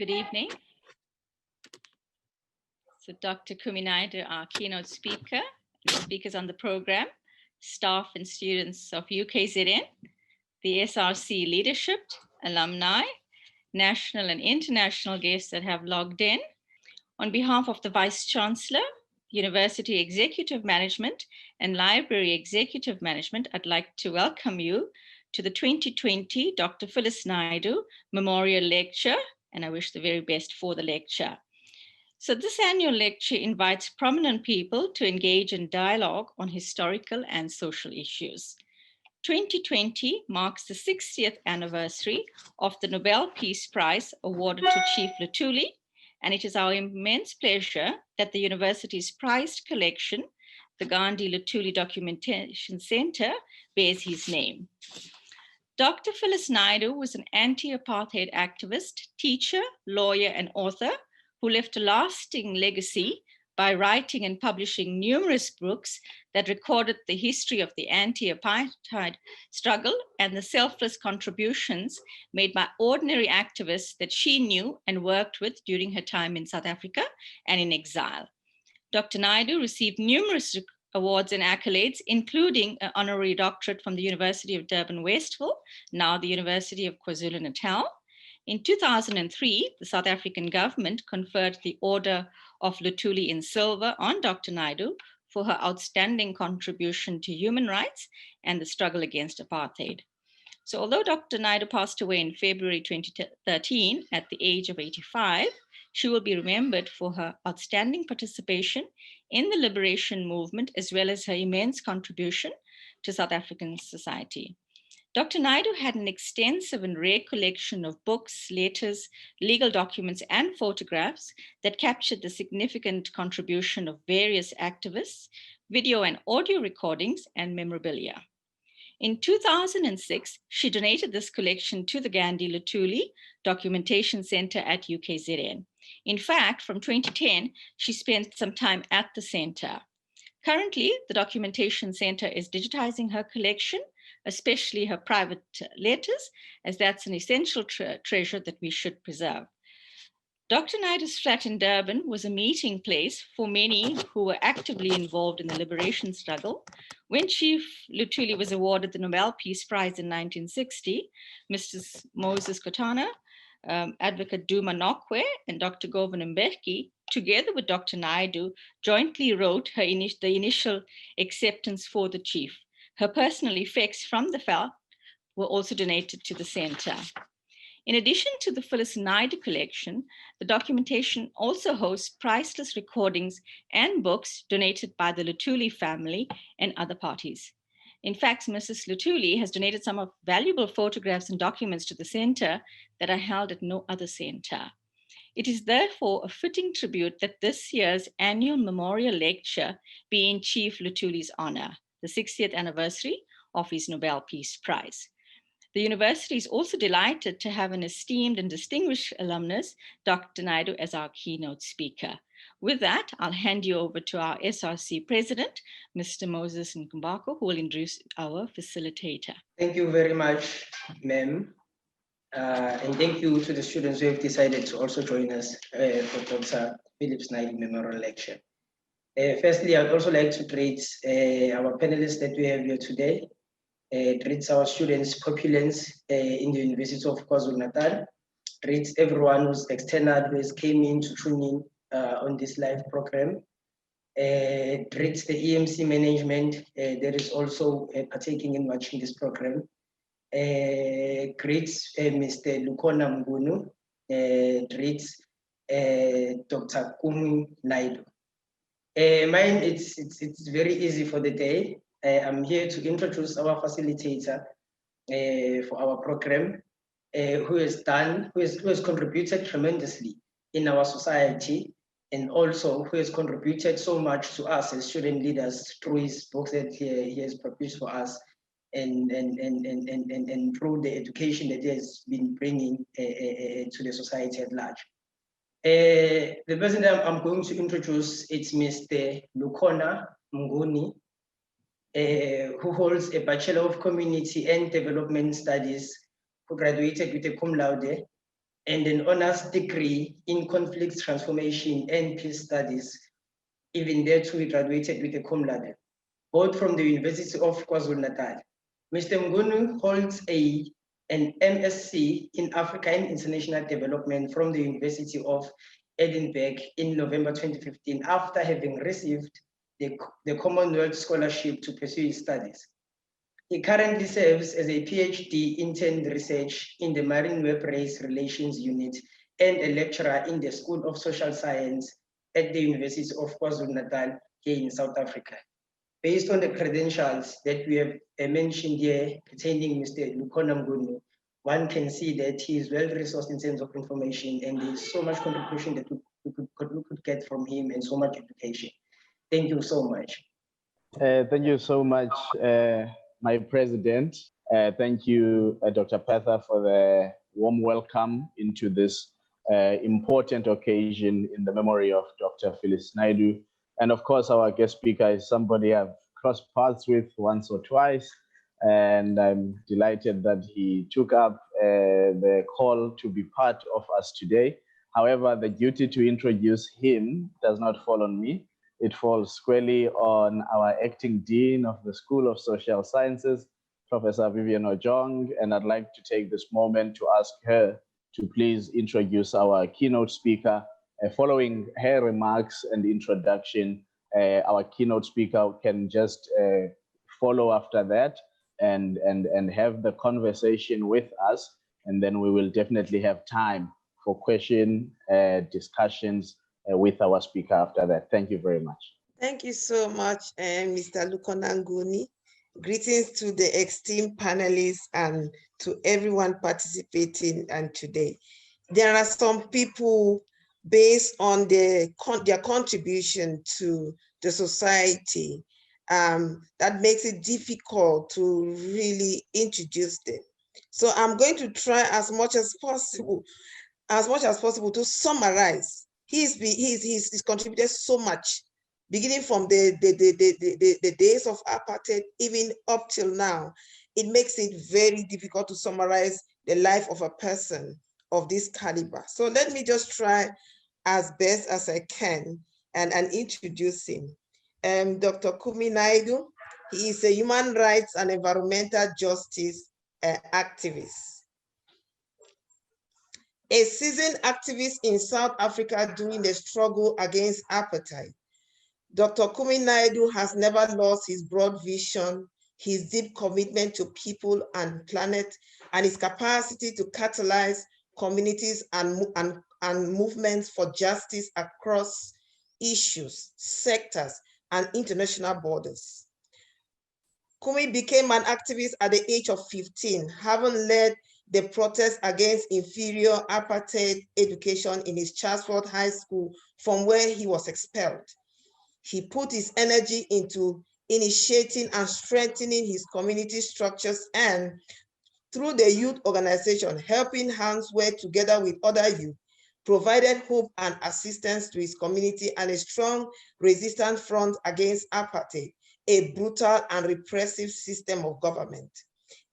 Good evening. So Dr. Naidoo, our keynote speaker, and speakers on the program, staff and students of UKZN, the SRC leadership, alumni, national and international guests that have logged in. On behalf of the Vice Chancellor, University Executive Management, and Library Executive Management, I'd like to welcome you to the 2020 Dr. Phyllis Naidu Memorial Lecture, and I wish the very best for the lecture. So this annual lecture invites prominent people to engage in dialogue on historical and social issues. 2020 marks the 60th anniversary of the Nobel Peace Prize awarded to Chief Luthuli, and it is our immense pleasure that the university's prized collection, the Gandhi Luthuli Documentation Center, bears his name. Dr. Phyllis Naidu was an anti-apartheid activist, teacher, lawyer, and author who left a lasting legacy by writing and publishing numerous books that recorded the history of the anti-apartheid struggle and the selfless contributions made by ordinary activists that she knew and worked with during her time in South Africa and in exile. Dr. Naidu received numerous awards and accolades, including an honorary doctorate from the University of Durban-Westville, now the University of KwaZulu-Natal. In 2003, the South African government conferred the Order of Luthuli in silver on Dr. Naidu for her outstanding contribution to human rights and the struggle against apartheid. So although Dr. Naidu passed away in February 2013 at the age of 85, she will be remembered for her outstanding participation in the liberation movement, as well as her immense contribution to South African society. Dr. Naidu had an extensive and rare collection of books, letters, legal documents, and photographs that captured the significant contribution of various activists, video and audio recordings, and memorabilia. In 2006, she donated this collection to the Gandhi Luthuli Documentation Center at UKZN. In fact, from 2010, she spent some time at the center. Currently, the Documentation Center is digitizing her collection, especially her private letters, as that's an essential treasure that we should preserve. Dr. Naidu's flat in Durban was a meeting place for many who were actively involved in the liberation struggle. When Chief Luthuli was awarded the Nobel Peace Prize in 1960, Mr. Moses Kotana, Advocate Duma Nokwe, and Dr. Govan Mbeki, together with Dr. Naidu, jointly wrote the initial acceptance for the chief. Her personal effects from the felt were also donated to the center. In addition to the Phyllis Naidu collection, the documentation also hosts priceless recordings and books donated by the Luthuli family and other parties. In fact, Mrs. Luthuli has donated some of valuable photographs and documents to the center that are held at no other center. It is therefore a fitting tribute that this year's annual memorial lecture be in Chief Luthuli's honor, the 60th anniversary of his Nobel Peace Prize. The university is also delighted to have an esteemed and distinguished alumnus, Dr. Naidu, as our keynote speaker. With that, I'll hand you over to our SRC president, Mr. Moses Nkumbako, who will introduce our facilitator. Thank you very much, ma'am. And thank you to the students who have decided to also join us for Dr. Phyllis Naidu Memorial Lecture. Firstly, I'd also like to greet our panelists that we have here today. Greets our students' populace in the University of KwaZulu-Natal. Greets everyone who's external, who has came in to tune in on this live program. Greets the EMC management that is also partaking in watching this program. Greets Mr. Lukona Mgunu. Greets Dr. Kumi Naidu. Mine, it's very easy for the day. I'm here to introduce our facilitator for our program, who has contributed tremendously in our society, and also who has contributed so much to us as student leaders through his books that he has produced for us, and through the education that he has been bringing to the society at large. The person that I'm going to introduce is Mr. Lukona Mnguni, who holds a Bachelor of Community and Development Studies, who graduated with a cum laude and an honors degree in conflict transformation and peace studies. Even there too, he graduated with a cum laude, both from the University of KwaZulu-Natal. Mr. Ngunu holds an MSc in Africa and International Development from the University of Edinburgh in November 2015, after having received the Commonwealth Scholarship to pursue his studies. He currently serves as a PhD intern research in the Marine Web Race Relations Unit and a lecturer in the School of Social Science at the University of KwaZulu-Natal here in South Africa. Based on the credentials that we have mentioned here pertaining Mr. Lukhona Ngunu, one can see that he is well-resourced in terms of information, and there's so much contribution that we could get from him, and so much education. Thank you so much. Thank you so much, my president. Thank you, Dr. Petha, for the warm welcome into this important occasion in the memory of Dr. Phyllis Naidu. And of course, our guest speaker is somebody I've crossed paths with once or twice, and I'm delighted that he took up the call to be part of us today. However, the duty to introduce him does not fall on me. It falls squarely on our acting dean of the School of Social Sciences, Professor Vivian Ojong, and I'd like to take this moment to ask her to please introduce our keynote speaker. Following her remarks and introduction, our keynote speaker can just follow after that and have the conversation with us, and then we will definitely have time for question discussions with our speaker after that. Thank you very much. Thank you so much, Mr. Lukhona Nguni. Greetings to the esteemed panelists and to everyone participating today. There are some people, based on their contribution to the society, that makes it difficult to really introduce them. So I'm going to try as much as possible to summarize. He's contributed so much, beginning from the days of apartheid, even up till now. It makes it very difficult to summarize the life of a person of this caliber. So let me just try as best as I can and introduce him. Dr. Kumi Naidu, he is a human rights and environmental justice activist. A seasoned activist in South Africa during the struggle against apartheid, Dr. Kumi Naidu has never lost his broad vision, his deep commitment to people and planet, and his capacity to catalyze communities and movements for justice across issues, sectors, and international borders. Kumi became an activist at the age of 15, having led the protest against inferior apartheid education in his Chatsworth High School, from where he was expelled. He put his energy into initiating and strengthening his community structures, and through the youth organization, Helping Hands, where together with other youth, provided hope and assistance to his community and a strong resistance front against apartheid, a brutal and repressive system of government.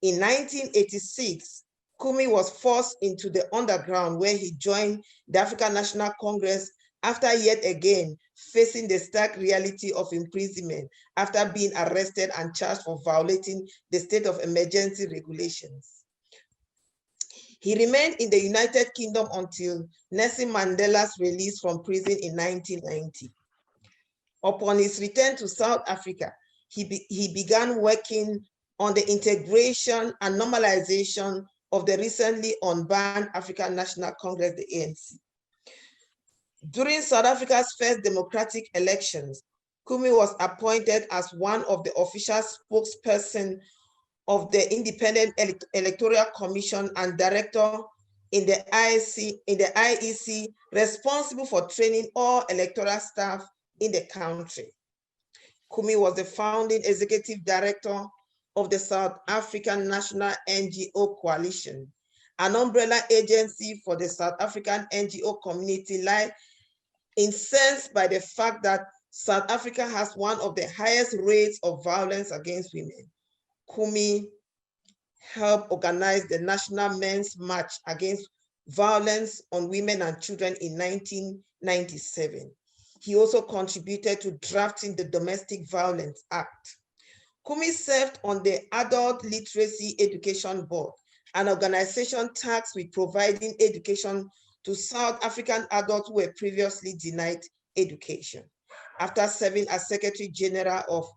In 1986, Kumi was forced into the underground, where he joined the African National Congress after yet again facing the stark reality of imprisonment after being arrested and charged for violating the state of emergency regulations. He remained in the United Kingdom until Nelson Mandela's release from prison in 1990. Upon his return to South Africa, he began working on the integration and normalization of the recently unbanned African National Congress, the ANC. During South Africa's first democratic elections, Kumi was appointed as one of the official spokespersons of the Independent Electoral Commission and director in the IEC, responsible for training all electoral staff in the country. Kumi was the founding executive director of the South African National NGO Coalition, an umbrella agency for the South African NGO community, incensed by the fact that South Africa has one of the highest rates of violence against women. Kumi helped organize the National Men's March against Violence on Women and Children in 1997. He also contributed to drafting the Domestic Violence Act. Kumi served on the Adult Literacy Education Board, an organization tasked with providing education to South African adults who were previously denied education. After serving as Secretary General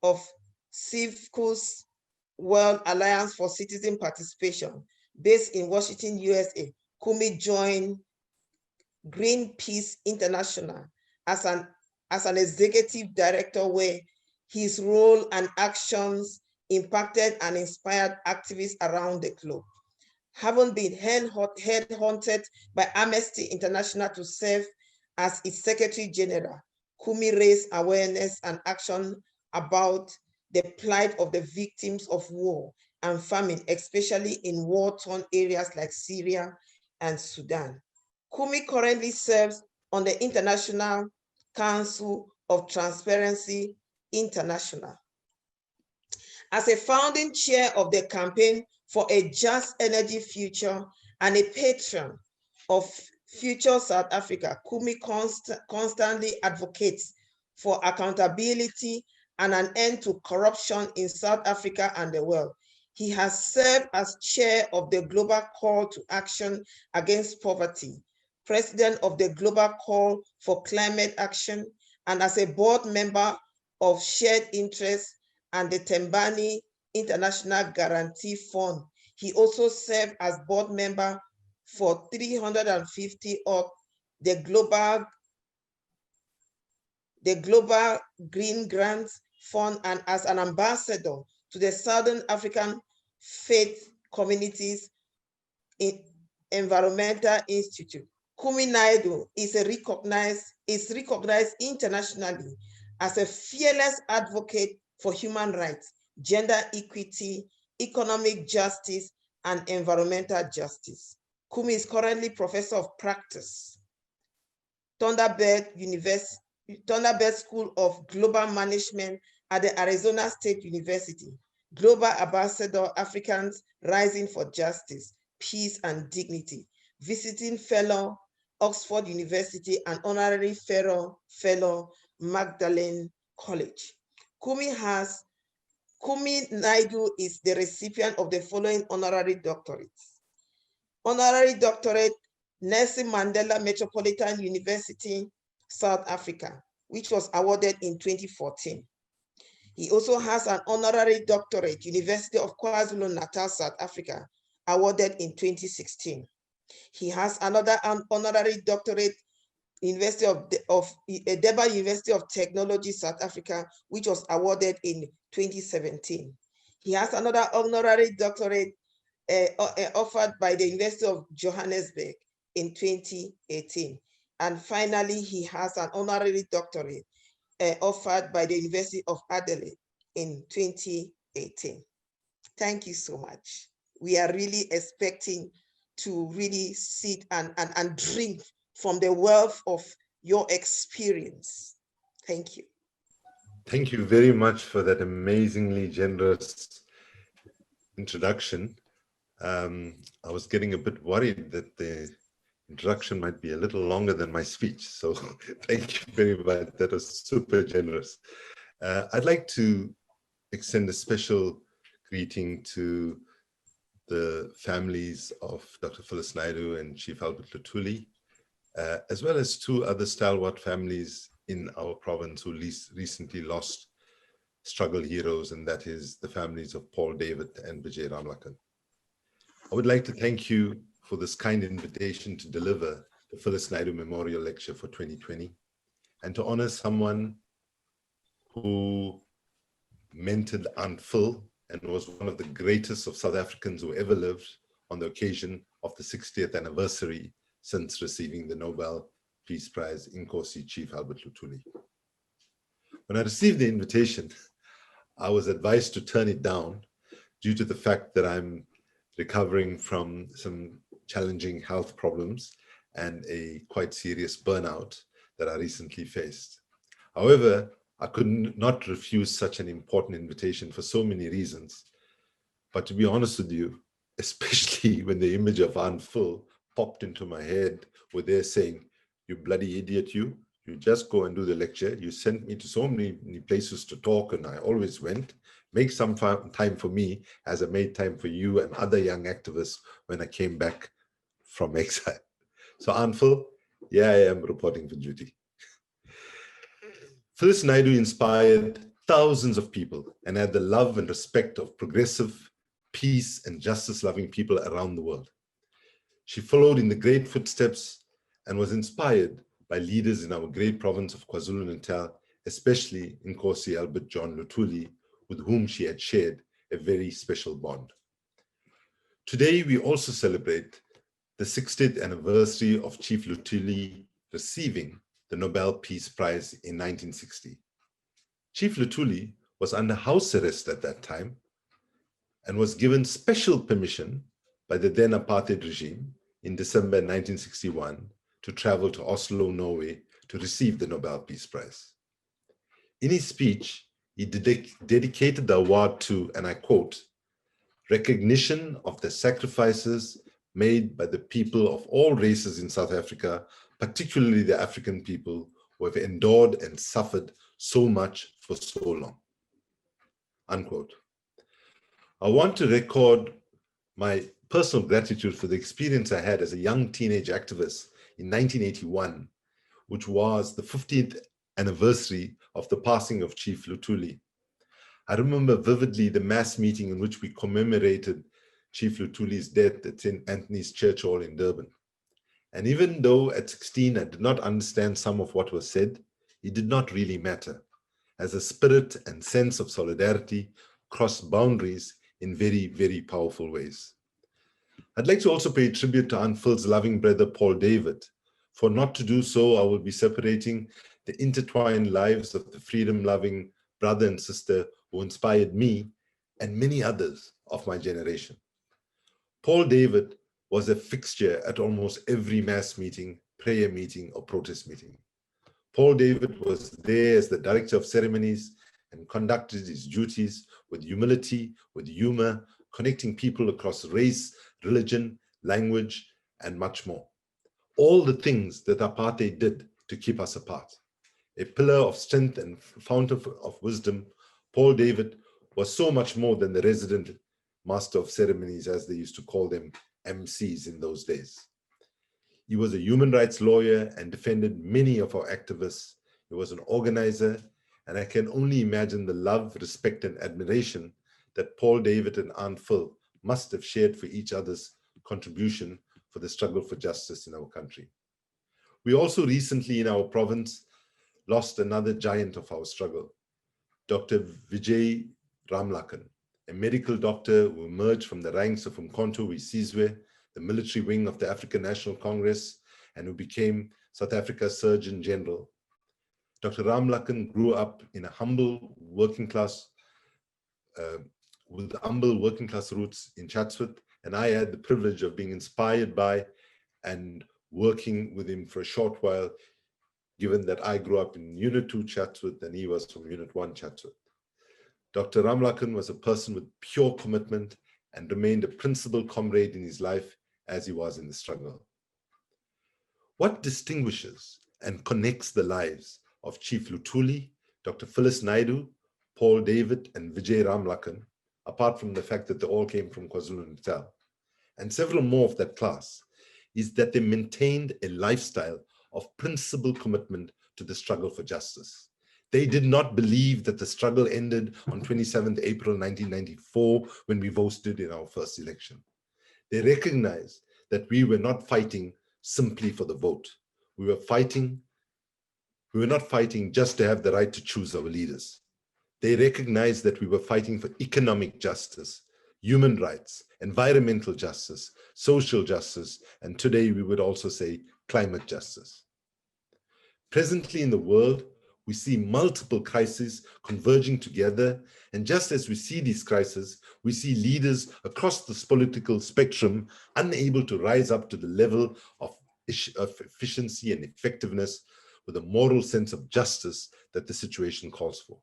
of Civicus World Alliance for Citizen Participation, based in Washington, USA, Kumi joined Greenpeace International as an executive director, where his role and actions impacted and inspired activists around the globe. Having been headhunted by Amnesty International to serve as its Secretary General, Kumi raised awareness and action about the plight of the victims of war and famine, especially in war-torn areas like Syria and Sudan. Kumi currently serves on the International Council of Transparency International. As a founding chair of the Campaign for a Just Energy Future and a patron of Future South Africa, Kumi constantly advocates for accountability and an end to corruption in South Africa and the world. He has served as chair of the Global Call to Action Against Poverty, president of the Global Call for Climate Action, and as a board member of Shared Interests and the Tembani International Guarantee Fund. He also served as board member for 350 of the Global Green Grants Fund, and as an ambassador to the Southern African Faith Communities Environmental Institute. Kumi Naidu is recognized internationally as a fearless advocate for human rights, gender equity, economic justice, and environmental justice. Kumi is currently Professor of Practice, Thunderbird School of Global Management at the Arizona State University, Global Ambassador Africans Rising for Justice, Peace, and Dignity, Visiting Fellow, Oxford University, and Honorary Fellow, Magdalene College. Kumi Naidu is the recipient of the following honorary doctorates. Honorary doctorate, Nelson Mandela Metropolitan University, South Africa, which was awarded in 2014. He also has an honorary doctorate, University of KwaZulu-Natal, South Africa, awarded in 2016. He has another honorary doctorate, Durban University of Technology, South Africa, which was awarded in 2017. He has another honorary doctorate offered by the University of Johannesburg in 2018. And finally, he has an honorary doctorate offered by the University of Adelaide in 2018. Thank you so much. We are really expecting to really sit and drink from the wealth of your experience. Thank you. Thank you very much for that amazingly generous introduction. I was getting a bit worried that the introduction might be a little longer than my speech. So thank you very much. That was super generous. I'd like to extend a special greeting to the families of Dr. Phyllis Naidu and Chief Albert Luthuli, as well as two other stalwart families in our province who recently lost struggle heroes, and that is the families of Paul David and Vijay Ramlakan. I would like to thank you for this kind invitation to deliver the Phyllis Naidu Memorial Lecture for 2020, and to honor someone who mentored Aunt Phil and was one of the greatest of South Africans who ever lived on the occasion of the 60th anniversary since receiving the Nobel Peace Prize, Inkosi Chief Albert Luthuli. When I received the invitation, I was advised to turn it down due to the fact that I'm recovering from some challenging health problems and a quite serious burnout that I recently faced. However, I could not refuse such an important invitation for so many reasons. But to be honest with you, especially when the image of Aunt Phil popped into my head were there saying, "You bloody idiot, you just go and do the lecture. You sent me to so many places to talk and I always went. Make some time for me as I made time for you and other young activists when I came back from exile." So Aunt Phil, yeah, I am reporting for duty. Phyllis Naidu inspired thousands of people and had the love and respect of progressive, peace and justice-loving people around the world. She followed in the great footsteps and was inspired by leaders in our great province of KwaZulu-Natal, especially Nkosi Albert John Luthuli, with whom she had shared a very special bond. Today, we also celebrate the 60th anniversary of Chief Luthuli receiving the Nobel Peace Prize in 1960. Chief Luthuli was under house arrest at that time and was given special permission by the then apartheid regime in December 1961 to travel to Oslo, Norway to receive the Nobel Peace Prize. In his speech, he dedicated the award to, and I quote, "recognition of the sacrifices made by the people of all races in South Africa, particularly the African people who have endured and suffered so much for so long," unquote. I want to record my personal gratitude for the experience I had as a young teenage activist in 1981, which was the 50th anniversary of the passing of Chief Luthuli. I remember vividly the mass meeting in which we commemorated Chief Luthuli's death at St. Anthony's Church Hall in Durban. And even though at 16 I did not understand some of what was said, it did not really matter, as a spirit and sense of solidarity crossed boundaries in very, very powerful ways. I'd like to also pay tribute to Aunt Phil's loving brother, Paul David. For not to do so, I will be separating the intertwined lives of the freedom-loving brother and sister who inspired me and many others of my generation. Paul David was a fixture at almost every mass meeting, prayer meeting, or protest meeting. Paul David was there as the director of ceremonies and conducted his duties with humility, with humor, connecting people across race, religion, language, and much more. All the things that apartheid did to keep us apart. A pillar of strength and fountain of wisdom, Paul David was so much more than the resident master of ceremonies, as they used to call them, MCs in those days. He was a human rights lawyer and defended many of our activists. He was an organizer, and I can only imagine the love, respect, and admiration that Paul David and Aunt Phil must have shared for each other's contribution for the struggle for justice in our country. We also recently in our province lost another giant of our struggle, Dr. Vijay Ramlakhan, a medical doctor who emerged from the ranks of Umkhonto we Sizwe, the military wing of the African National Congress, and who became South Africa's Surgeon General. Dr. Ramlakhan grew up in a humble working class, with humble working class roots in Chatsworth, and I had the privilege of being inspired by and working with him for a short while, given that I grew up in Unit 2 Chatsworth and he was from Unit 1 Chatsworth. Dr. Ramlakhan was a person with pure commitment and remained a principled comrade in his life as he was in the struggle. What distinguishes and connects the lives of Chief Luthuli, Dr. Phyllis Naidu, Paul David, and Vijay Ramlakhan, apart from the fact that they all came from KwaZulu-Natal, and several more of that class, is that they maintained a lifestyle of principled commitment to the struggle for justice. They did not believe that the struggle ended on 27th April 1994 when we voted in our first election. They recognized that we were not fighting simply for the vote. We were not fighting just to have the right to choose our leaders. They recognized that we were fighting for economic justice, human rights, environmental justice, social justice, and today we would also say climate justice. Presently in the world, we see multiple crises converging together, and just as we see these crises, we see leaders across this political spectrum unable to rise up to the level of efficiency and effectiveness with a moral sense of justice that the situation calls for.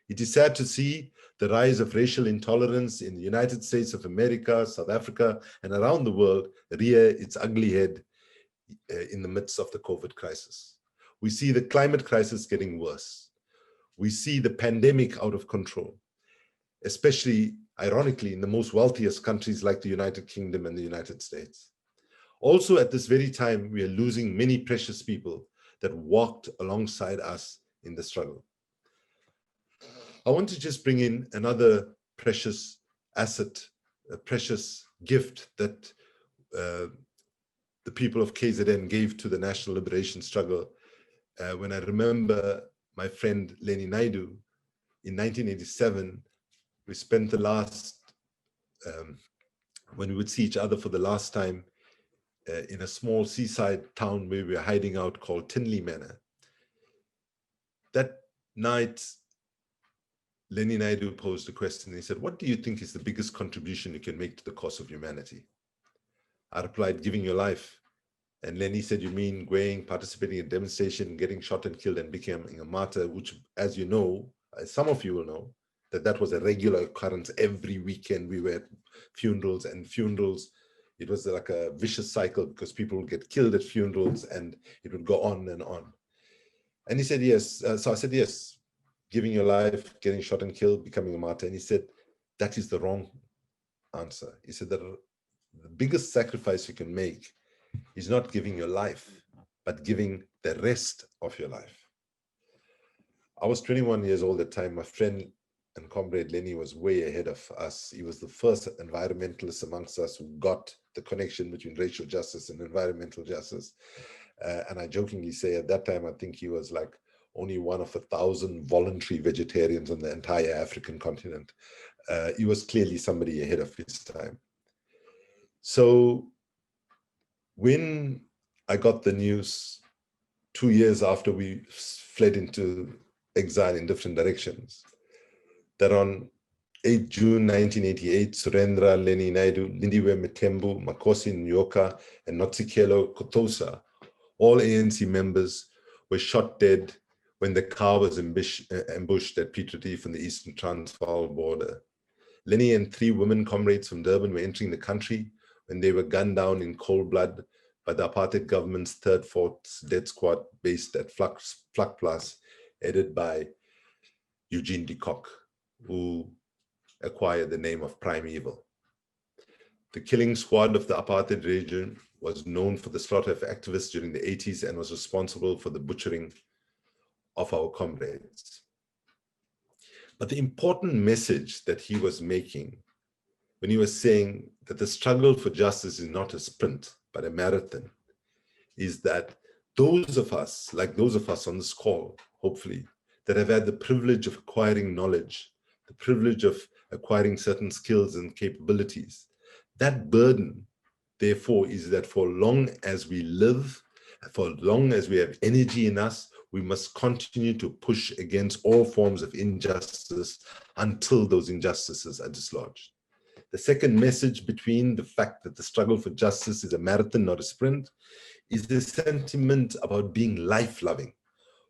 It is sad to see the rise of racial intolerance in the United States of America, South Africa, and around the world rear its ugly head in the midst of the COVID crisis. We see the climate crisis getting worse. We see the pandemic out of control, especially, ironically, in the most wealthiest countries like the United Kingdom and the United States. Also, at this very time, we are losing many precious people that walked alongside us in the struggle. I want to just bring in another precious asset, a precious gift that the people of KZN gave to the national liberation struggle. When I remember my friend Phyllis Naidu, in 1987, we spent the last, when we would see each other for the last time in a small seaside town where we were hiding out called Tinley Manor. That night, Phyllis Naidu posed a question. He said, "What do you think is the biggest contribution you can make to the cause of humanity?" I replied, "Giving your life." And Lenny said, "You mean going, participating in a demonstration, getting shot and killed and becoming a martyr," which, as you know, as some of you will know, that was a regular occurrence. Every weekend we were at funerals, and funerals, it was like a vicious cycle because people would get killed at funerals and it would go on and on. And he said, yes. So I said, yes, giving your life, getting shot and killed, becoming a martyr. And he said, that is the wrong answer. He said that the biggest sacrifice you can make is not giving your life, but giving the rest of your life. I was 21 years old at the time. My friend and comrade Lenny was way ahead of us. He was the first environmentalist amongst us who got the connection between racial justice and environmental justice. And I jokingly say at that time, I think he was like only one of 1,000 voluntary vegetarians on the entire African continent. He was clearly somebody ahead of his time. So when I got the news 2 years after we fled into exile in different directions, that on 8 June 1988, Surendra, Phyllis Naidu, Lindiwe Mthembu, Makosi Nyoka, and Notsikelo Kotosa, all ANC members, were shot dead when the car was ambushed at Piet Retief on the Eastern Transvaal border. Lenny and 3 women comrades from Durban were entering the country when they were gunned down in cold blood by the apartheid government's 3rd Force Death Squad based at Vlakplaas, headed by Eugene de Kock, who acquired the name of Primeval. The killing squad of the apartheid regime was known for the slaughter of activists during the 80s and was responsible for the butchering of our comrades. But the important message that he was making when he was saying that the struggle for justice is not a sprint, but a marathon, is that those of us, like those of us on this call, hopefully, that have had the privilege of acquiring knowledge, the privilege of acquiring certain skills and capabilities, that burden, therefore, is that for long as we live, for long as we have energy in us, we must continue to push against all forms of injustice until those injustices are dislodged. The second message between the fact that the struggle for justice is a marathon, not a sprint, is the sentiment about being life-loving.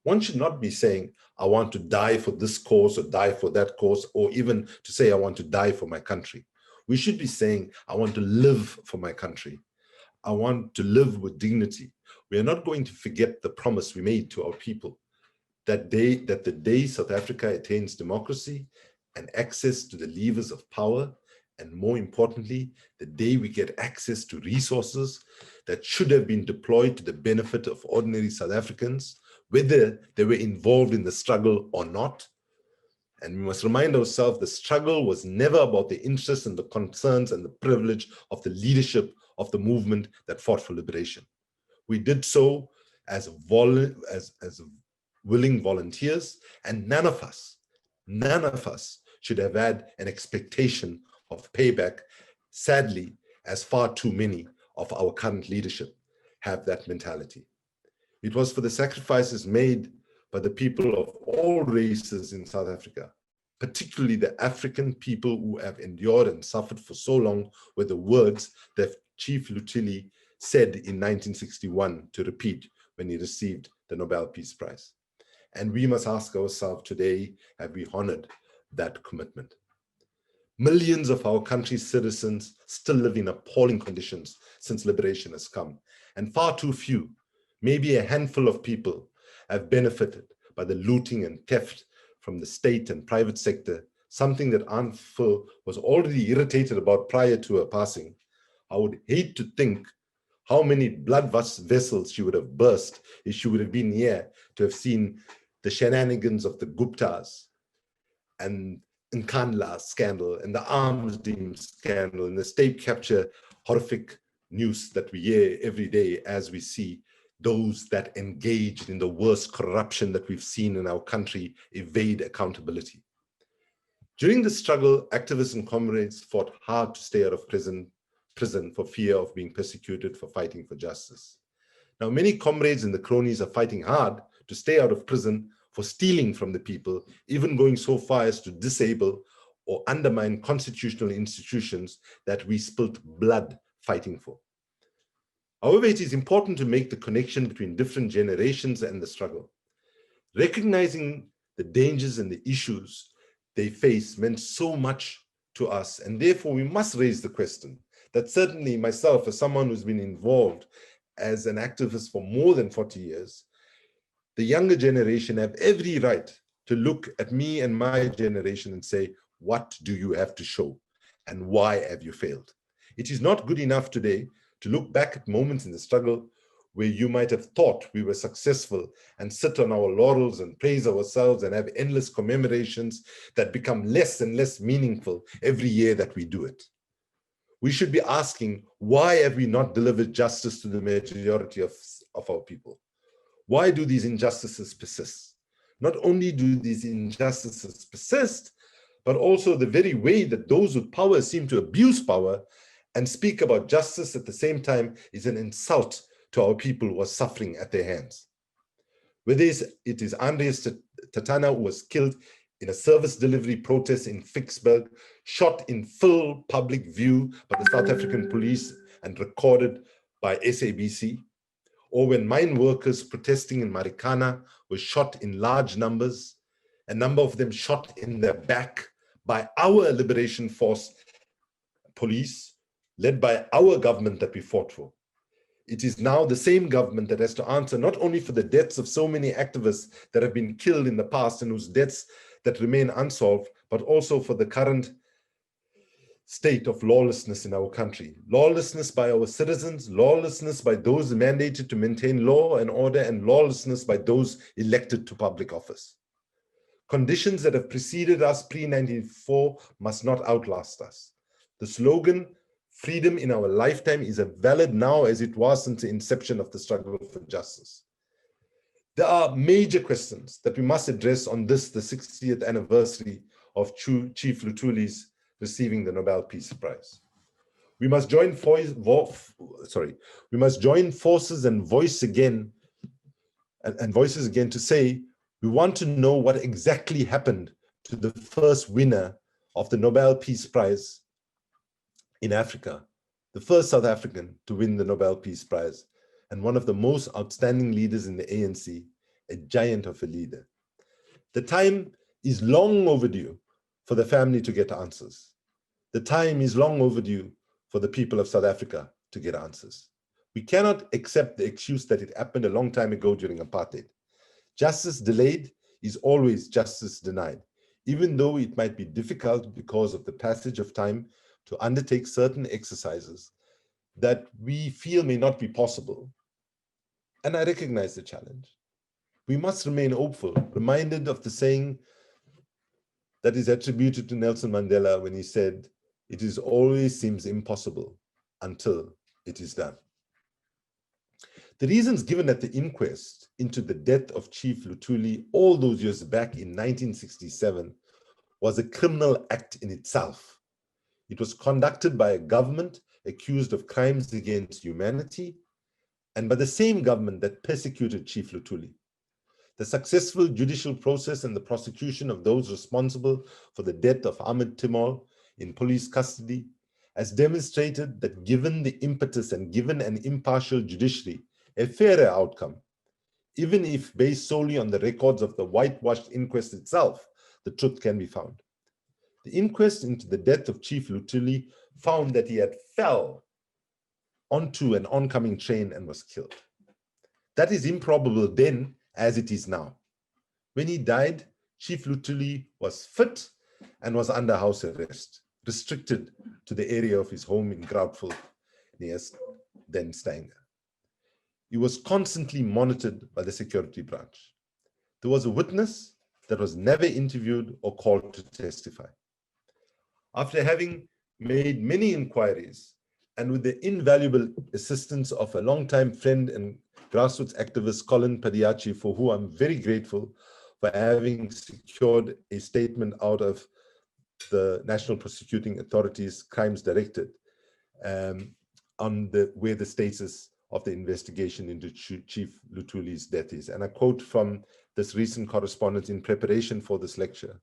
One should not be saying, I want to die for this cause or die for that cause, or even to say, I want to die for my country. We should be saying, I want to live for my country. I want to live with dignity. We are not going to forget the promise we made to our people that the day South Africa attains democracy and access to the levers of power, and more importantly, the day we get access to resources that should have been deployed to the benefit of ordinary South Africans, whether they were involved in the struggle or not. And we must remind ourselves the struggle was never about the interests and the concerns and the privilege of the leadership of the movement that fought for liberation. We did so as willing volunteers, and none of us should have had an expectation of payback, sadly, as far too many of our current leadership have that mentality. It was for the sacrifices made by the people of all races in South Africa, particularly the African people who have endured and suffered for so long, were the words that Chief Lutili said in 1961 to repeat when he received the Nobel Peace Prize. And we must ask ourselves today, have we honored that commitment? Millions of our country's citizens still live in appalling conditions since liberation has come. And far too few, maybe a handful of people, have benefited by the looting and theft from the state and private sector, something that Aunt Phil was already irritated about prior to her passing. I would hate to think how many blood vessels she would have burst if she would have been here to have seen the shenanigans of the Guptas and Nkandla scandal and the arms deal scandal and the state capture horrific news that we hear every day as we see those that engaged in the worst corruption that we've seen in our country evade accountability. During the struggle, activists and comrades fought hard to stay out of prison for fear of being persecuted for fighting for justice. Now, many comrades and the cronies are fighting hard to stay out of prison for stealing from the people, even going so far as to disable or undermine constitutional institutions that we spilt blood fighting for. However, it is important to make the connection between different generations and the struggle. Recognizing the dangers and the issues they face meant so much to us, and therefore we must raise the question that certainly myself, as someone who's been involved as an activist for more than 40 years, the younger generation have every right to look at me and my generation and say, what do you have to show and why have you failed? It is not good enough today to look back at moments in the struggle where you might have thought we were successful and sit on our laurels and praise ourselves and have endless commemorations that become less and less meaningful every year that we do it. We should be asking, why have we not delivered justice to the majority of our people? Why do these injustices persist? Not only do these injustices persist, but also the very way that those with power seem to abuse power and speak about justice at the same time is an insult to our people who are suffering at their hands. Whether it is Andres Tatana, who was killed in a service delivery protest in Vicksburg, shot in full public view by the South African police and recorded by SABC, or when mine workers protesting in Marikana were shot in large numbers, a number of them shot in their back by our Liberation Force police, led by our government that we fought for. It is now the same government that has to answer not only for the deaths of so many activists that have been killed in the past and whose deaths that remain unsolved, but also for the current state of lawlessness in our country. Lawlessness by our citizens, lawlessness by those mandated to maintain law and order, and lawlessness by those elected to public office. Conditions that have preceded us pre-1994 must not outlast us. The slogan, freedom in our lifetime, is as valid now as it was since the inception of the struggle for justice. There are major questions that we must address on this, the 60th anniversary of Chief Lutuli's receiving the Nobel Peace Prize. We must join forces and voices again to say, we want to know what exactly happened to the first winner of the Nobel Peace Prize in Africa, the first South African to win the Nobel Peace Prize, and one of the most outstanding leaders in the ANC, a giant of a leader. The time is long overdue for the family to get answers. The time is long overdue for the people of South Africa to get answers. We cannot accept the excuse that it happened a long time ago during apartheid. Justice delayed is always justice denied, even though it might be difficult because of the passage of time to undertake certain exercises that we feel may not be possible. And I recognize the challenge. We must remain hopeful, reminded of the saying that is attributed to Nelson Mandela when he said, "It is always seems impossible until it is done." The reasons given at the inquest into the death of Chief Lutuli all those years back in 1967 was a criminal act in itself. It was conducted by a government accused of crimes against humanity and by the same government that persecuted Chief Lutuli. The successful judicial process and the prosecution of those responsible for the death of Ahmed Timol in police custody has demonstrated that given the impetus and given an impartial judiciary, a fairer outcome, even if based solely on the records of the whitewashed inquest itself, the truth can be found. The inquest into the death of Chief Luthuli found that he had fell onto an oncoming train and was killed. That is improbable then as it is now. When he died, Chief Luthuli was fit and was under house arrest, restricted to the area of his home in Groutfeld near Den Steiner. He was constantly monitored by the security branch. There was a witness that was never interviewed or called to testify. After having made many inquiries and with the invaluable assistance of a longtime friend and grassroots activist, Colin Padiachi, for whom I'm very grateful for having secured a statement out of the National Prosecuting Authority's Crimes Directorate on where the status of the investigation into Chief Luthuli's death is. And I quote from this recent correspondence in preparation for this lecture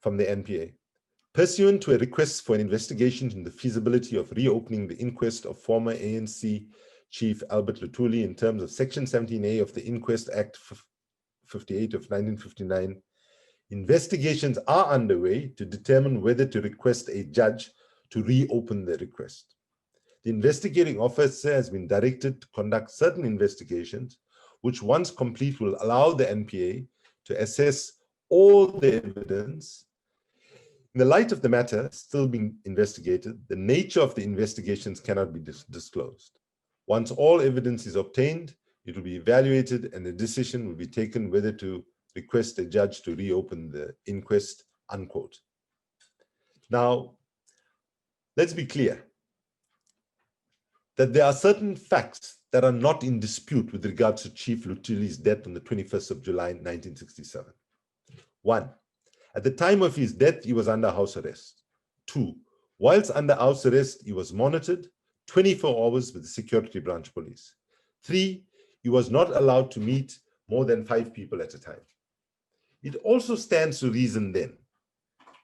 from the NPA. Pursuant to a request for an investigation into the feasibility of reopening the inquest of former ANC Chief Albert Luthuli in terms of Section 17A of the Inquest Act 58 of 1959, investigations are underway to determine whether to request a judge to reopen the request. The investigating officer has been directed to conduct certain investigations, which once complete will allow the NPA to assess all the evidence. In the light of the matter still being investigated, the nature of the investigations cannot be disclosed. Once all evidence is obtained, it will be evaluated and a decision will be taken whether to request a judge to reopen the inquest, unquote. Now, let's be clear that there are certain facts that are not in dispute with regards to Chief Luthuli's death on the 21st of July, 1967. 1, at the time of his death, he was under house arrest. 2, whilst under house arrest, he was monitored 24 hours with the security branch police. 3, he was not allowed to meet more than 5 people at a time. It also stands to reason then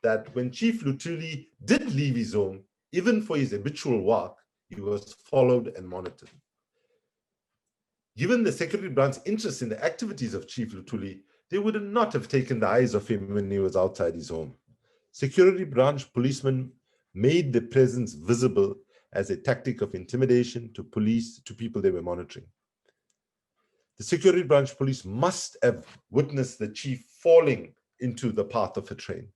that when Chief Luthuli did leave his home, even for his habitual walk, he was followed and monitored. Given the security branch's interest in the activities of Chief Luthuli, they would not have taken the eyes off him when he was outside his home. Security branch policemen made their presence visible as a tactic of intimidation to people they were monitoring. The security branch police must have witnessed the chief falling into the path of a train.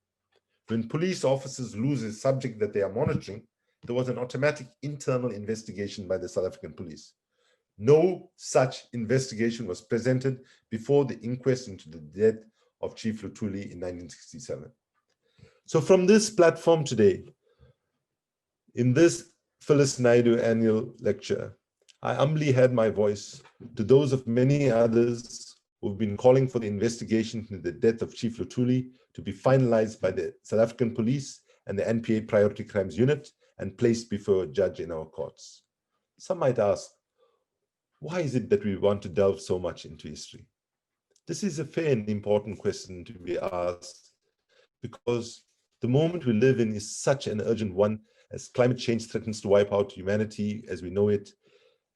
When police officers lose a subject that they are monitoring, there was an automatic internal investigation by the South African police. No such investigation was presented before the inquest into the death of Chief Luthuli in 1967. So from this platform today, in this Phyllis Naidu annual lecture, I humbly had my voice to those of many others who've been calling for the investigation into the death of Chief Luthuli to be finalized by the South African police and the NPA Priority Crimes Unit and placed before a judge in our courts. Some might ask, why is it that we want to delve so much into history? This is a fair and important question to be asked because the moment we live in is such an urgent one as climate change threatens to wipe out humanity as we know it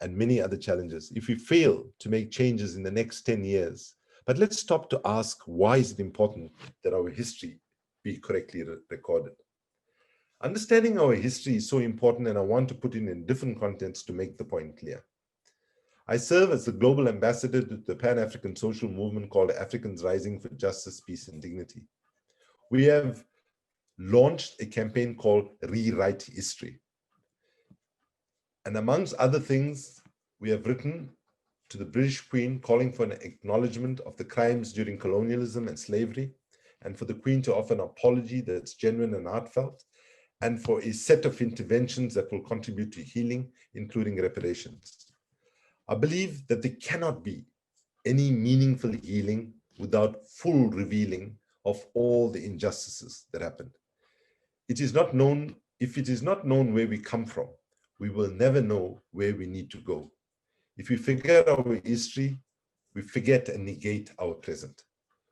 and many other challenges. If we fail to make changes in the next 10 years, but let's stop to ask, why is it important that our history be correctly recorded? Understanding our history is so important, and I want to put it in different contexts to make the point clear. I serve as the global ambassador to the Pan-African social movement called Africans Rising for Justice, Peace, and Dignity. We have launched a campaign called Rewrite History. And amongst other things, we have written to the British Queen calling for an acknowledgement of the crimes during colonialism and slavery, and for the Queen to offer an apology that's genuine and heartfelt, and for a set of interventions that will contribute to healing, including reparations. I believe that there cannot be any meaningful healing without full revealing of all the injustices that happened. It is not known, if it is not known where we come from, we will never know where we need to go. If we forget our history, we forget and negate our present.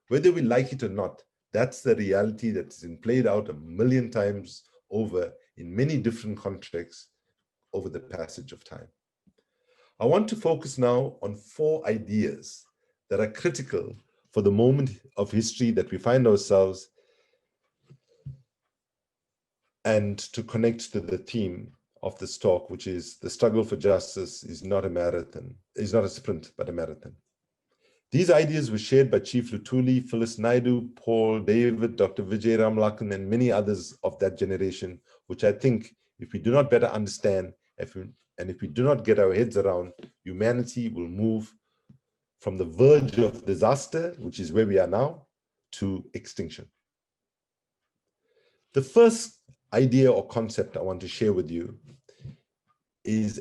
Whether we like it or not, that's the reality that has been played out 1,000,000 times over in many different contexts over the passage of time. I want to focus now on 4 ideas that are critical for the moment of history that we find ourselves, and to connect to the theme of this talk, which is the struggle for justice is not a marathon, is not a sprint, but a marathon. These ideas were shared by Chief Luthuli, Phyllis Naidu, Paul David, Dr. Vijay Ramlakan, and many others of that generation, which I think if we do not better understand, if we do not get our heads around, humanity will move from the verge of disaster, which is where we are now, to extinction. The first idea or concept I want to share with you is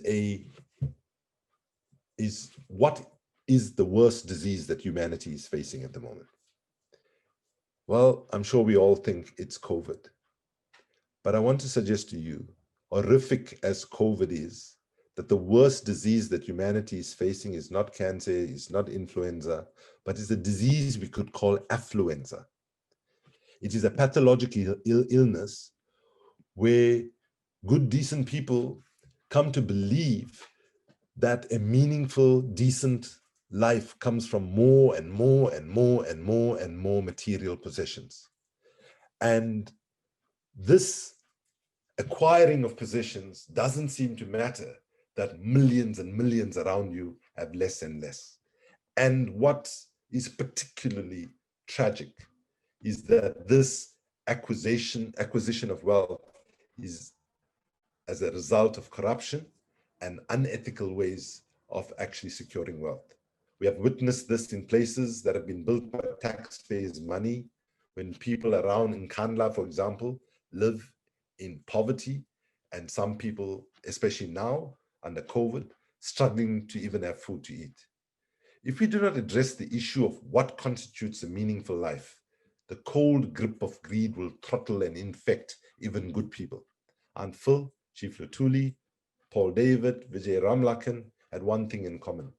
what is the worst disease that humanity is facing at the moment? Well, I'm sure we all think it's COVID. But I want to suggest to you, horrific as COVID is, that the worst disease that humanity is facing is not cancer, is not influenza, but is a disease we could call affluenza. It is a pathological illness where good, decent people come to believe that a meaningful, decent life comes from more and more and more and more and more material possessions. And this acquiring of possessions doesn't seem to matter that millions and millions around you have less and less. And what is particularly tragic is that this acquisition of wealth is as a result of corruption and unethical ways of actually securing wealth. We have witnessed this in places that have been built by taxpayers' money, when people around in Kandla, for example, live in poverty, and some people, especially now under COVID, struggling to even have food to eat. If we do not address the issue of what constitutes a meaningful life, the cold grip of greed will throttle and infect even good people. And Phil, Chief Luthuli, Paul David, Vijay Ramlakan had one thing in common.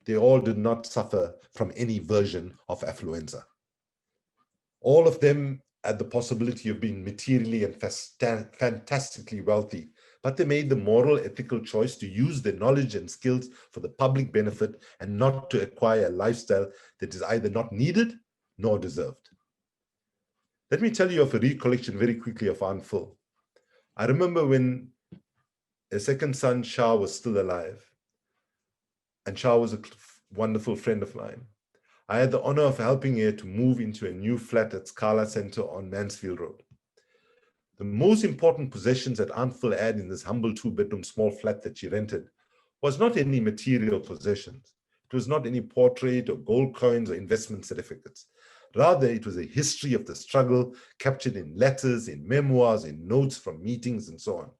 They all did not suffer from any version of affluenza. All of them had the possibility of being materially and fantastically wealthy, but they made the moral, ethical choice to use their knowledge and skills for the public benefit and not to acquire a lifestyle that is either not needed nor deserved. Let me tell you of a recollection very quickly of Aunt Phil. I remember when a second son, Shah, was still alive, and Shah was a wonderful friend of mine. I had the honor of helping her to move into a new flat at Scala Center on Mansfield Road. The most important possessions that Aunt Phil had in this humble 2-bedroom small flat that she rented was not any material possessions. It was not any portrait or gold coins or investment certificates. Rather, it was a history of the struggle captured in letters, in memoirs, in notes from meetings, and so on.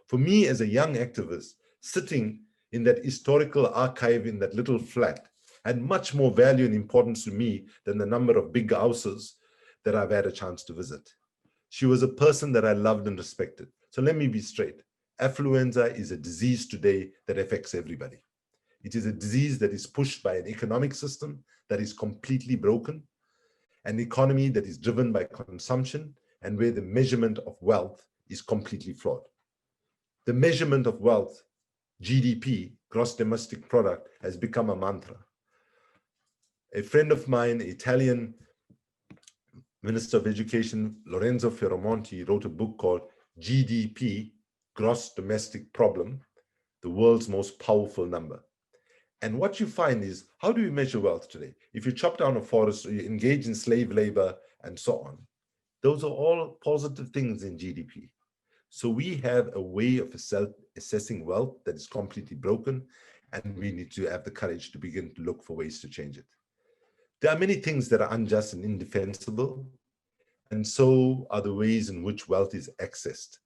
For me, as a young activist, sitting in that historical archive in that little flat had much more value and importance to me than the number of big houses that I've had a chance to visit. She was a person that I loved and respected. So let me be straight. Affluenza is a disease today that affects everybody. It is a disease that is pushed by an economic system that is completely broken, an economy that is driven by consumption, and where the measurement of wealth is completely flawed. The measurement of wealth, GDP, gross domestic product, has become a mantra. A friend of mine, Italian Minister of Education, Lorenzo Fioramonti, wrote a book called GDP, Gross Domestic Problem, the world's most powerful number. And what you find is, how do we measure wealth today? If you chop down a forest or you engage in slave labor and so on, those are all positive things in GDP. So we have a way of assessing wealth that is completely broken, and we need to have the courage to begin to look for ways to change it. There are many things that are unjust and indefensible, and so are the ways in which wealth is accessed.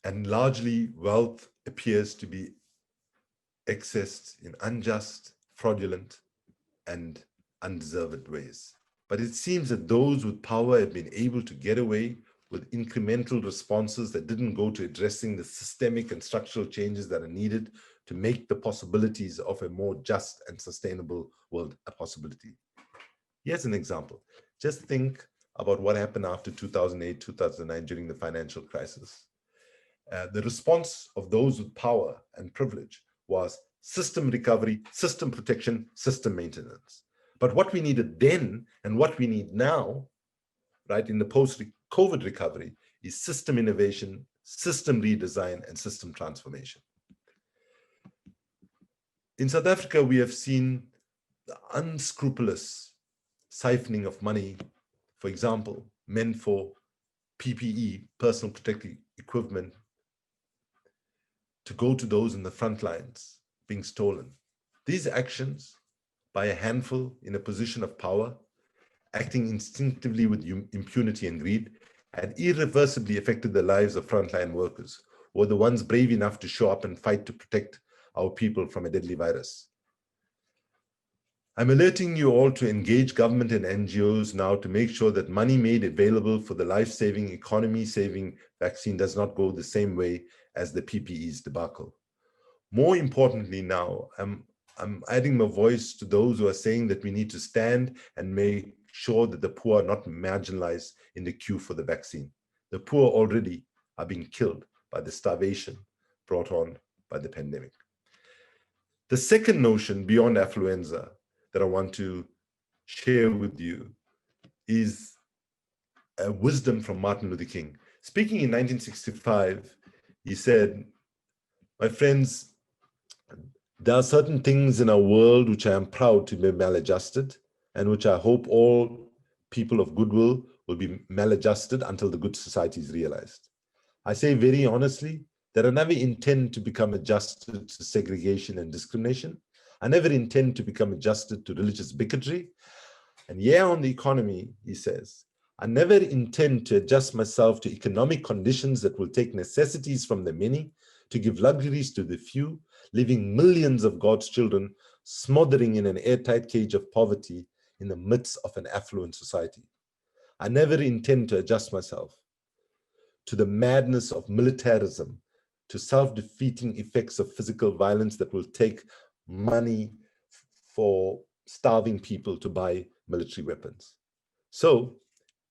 And largely, wealth appears to be accessed in unjust, fraudulent, and undeserved ways. But it seems that those with power have been able to get away with incremental responses that didn't go to addressing the systemic and structural changes that are needed to make the possibilities of a more just and sustainable world a possibility. Here's an example. Just think about what happened after 2008, 2009 during the financial crisis. the response of those with power and privilege was system recovery, system protection, system maintenance. But what we needed then and what we need now, right, in the post-COVID recovery is system innovation, system redesign, and system transformation. In South Africa, we have seen the unscrupulous siphoning of money, for example, meant for PPE, personal protective equipment, to go to those in the front lines being stolen. These actions by a handful in a position of power, acting instinctively with impunity and greed, had irreversibly affected the lives of frontline workers, who were the ones brave enough to show up and fight to protect our people from a deadly virus. I'm alerting you all to engage government and NGOs now to make sure that money made available for the life-saving, economy-saving vaccine does not go the same way as the PPE's debacle. More importantly now, I'm adding my voice to those who are saying that we need to stand and make sure that the poor are not marginalized in the queue for the vaccine. The poor already are being killed by the starvation brought on by the pandemic. The second notion beyond affluenza that I want to share with you is a wisdom from Martin Luther King. Speaking in 1965, he said, "My friends, there are certain things in our world which I am proud to be maladjusted and which I hope all people of goodwill will be maladjusted until the good society is realized. I say very honestly that I never intend to become adjusted to segregation and discrimination. I never intend to become adjusted to religious bigotry. And yeah, on the economy," he says, "I never intend to adjust myself to economic conditions that will take necessities from the many to give luxuries to the few, leaving millions of God's children smothering in an airtight cage of poverty in the midst of an affluent society. I never intend to adjust myself to the madness of militarism, to self-defeating effects of physical violence that will take money for starving people to buy military weapons." So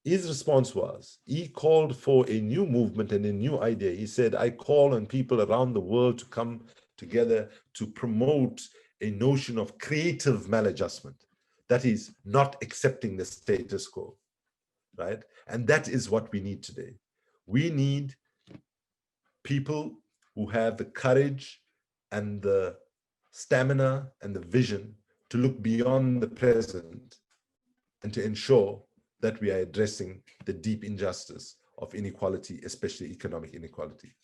his response was, he called for a new movement and a new idea. He said, "I call on people around the world to come together to promote a notion of creative maladjustment. That is, not accepting the status quo, right? And that is what we need today. We need people who have the courage and the stamina and the vision to look beyond the present and to ensure that we are addressing the deep injustice of inequality, especially economic inequality.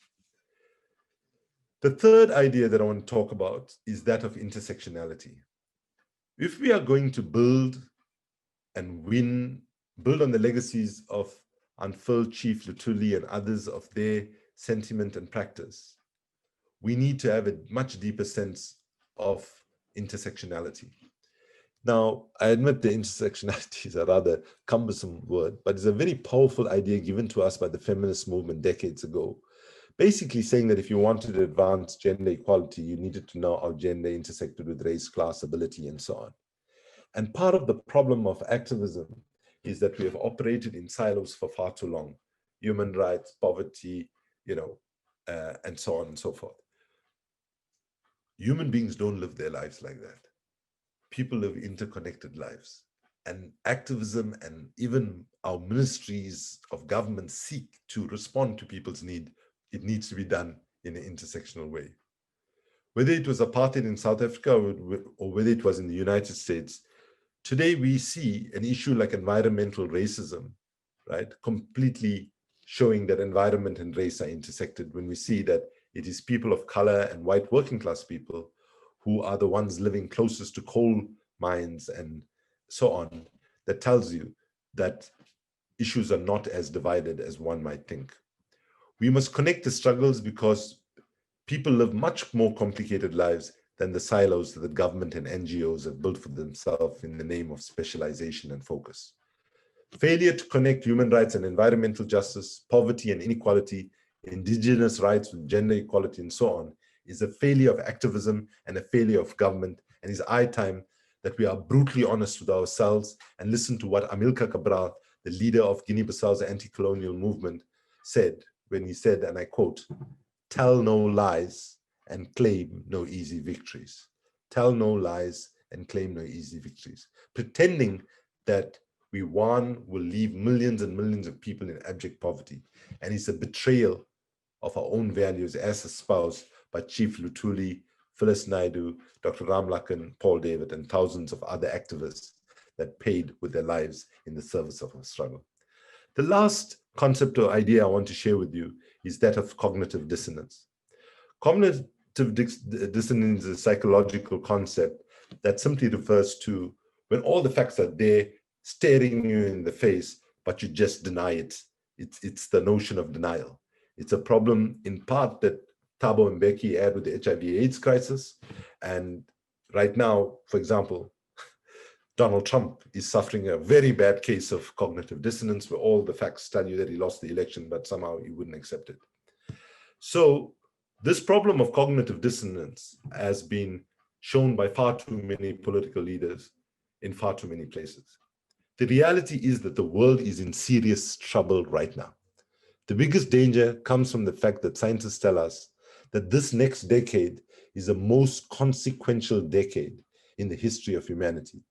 The third idea that I want to talk about is that of intersectionality. If we are going to build and build on the legacies of unfurled Chief Luthuli and others of their sentiment and practice, we need to have a much deeper sense of intersectionality. Now, I admit the intersectionality is a rather cumbersome word, but it's a very powerful idea given to us by the feminist movement decades ago. Basically saying that if you wanted to advance gender equality, you needed to know how gender intersected with race, class, ability, and so on. And part of the problem of activism is that we have operated in silos for far too long. Human rights, poverty, and so on and so forth. Human beings don't live their lives like that. People live interconnected lives. And activism and even our ministries of government seek to respond to people's need. It needs to be done in an intersectional way. Whether it was apartheid in South Africa or whether it was in the United States, today we see an issue like environmental racism, right? Completely showing that environment and race are intersected when we see that it is people of color and white working class people who are the ones living closest to coal mines and so on, that tells you that issues are not as divided as one might think. We must connect the struggles because people live much more complicated lives than the silos that the government and NGOs have built for themselves in the name of specialization and focus. Failure to connect human rights and environmental justice, poverty and inequality, indigenous rights with gender equality and so on is a failure of activism and a failure of government, and it's high time that we are brutally honest with ourselves and listen to what Amilcar Cabral, the leader of Guinea-Bissau's anti-colonial movement, said when he said, and I quote, tell no lies and claim no easy victories. Tell no lies and claim no easy victories. Pretending that we will leave millions and millions of people in abject poverty. And it's a betrayal of our own values as espoused by Chief Luthuli, Phyllis Naidu, Dr. Ramlakan, Paul David, and thousands of other activists that paid with their lives in the service of our struggle. The last concept or idea I want to share with you is that of cognitive dissonance. Cognitive dissonance is a psychological concept that simply refers to when all the facts are there staring you in the face, but you just deny it. It's the notion of denial. It's a problem in part that Thabo Mbeki had with the HIV/AIDS crisis. And right now, for example, Donald Trump is suffering a very bad case of cognitive dissonance where all the facts tell you that he lost the election, but somehow he wouldn't accept it. So this problem of cognitive dissonance has been shown by far too many political leaders in far too many places. The reality is that the world is in serious trouble right now. The biggest danger comes from the fact that scientists tell us that this next decade is the most consequential decade in the history of humanity.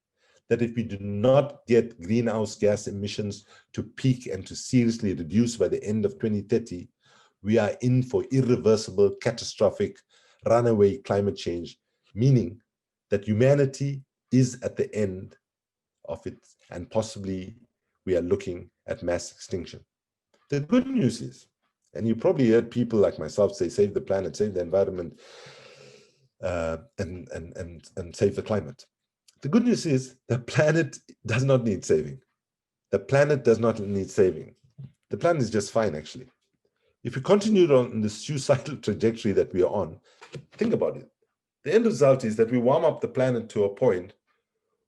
That if we do not get greenhouse gas emissions to peak and to seriously reduce by the end of 2030, we are in for irreversible, catastrophic, runaway climate change, meaning that humanity is at the end of it, and possibly we are looking at mass extinction. The good news is, and you probably heard people like myself say, save the planet, save the environment, and save the climate. The good news is the planet does not need saving. The planet does not need saving. The planet is just fine, actually. If we continue on this suicidal trajectory that we are on, think about it. The end result is that we warm up the planet to a point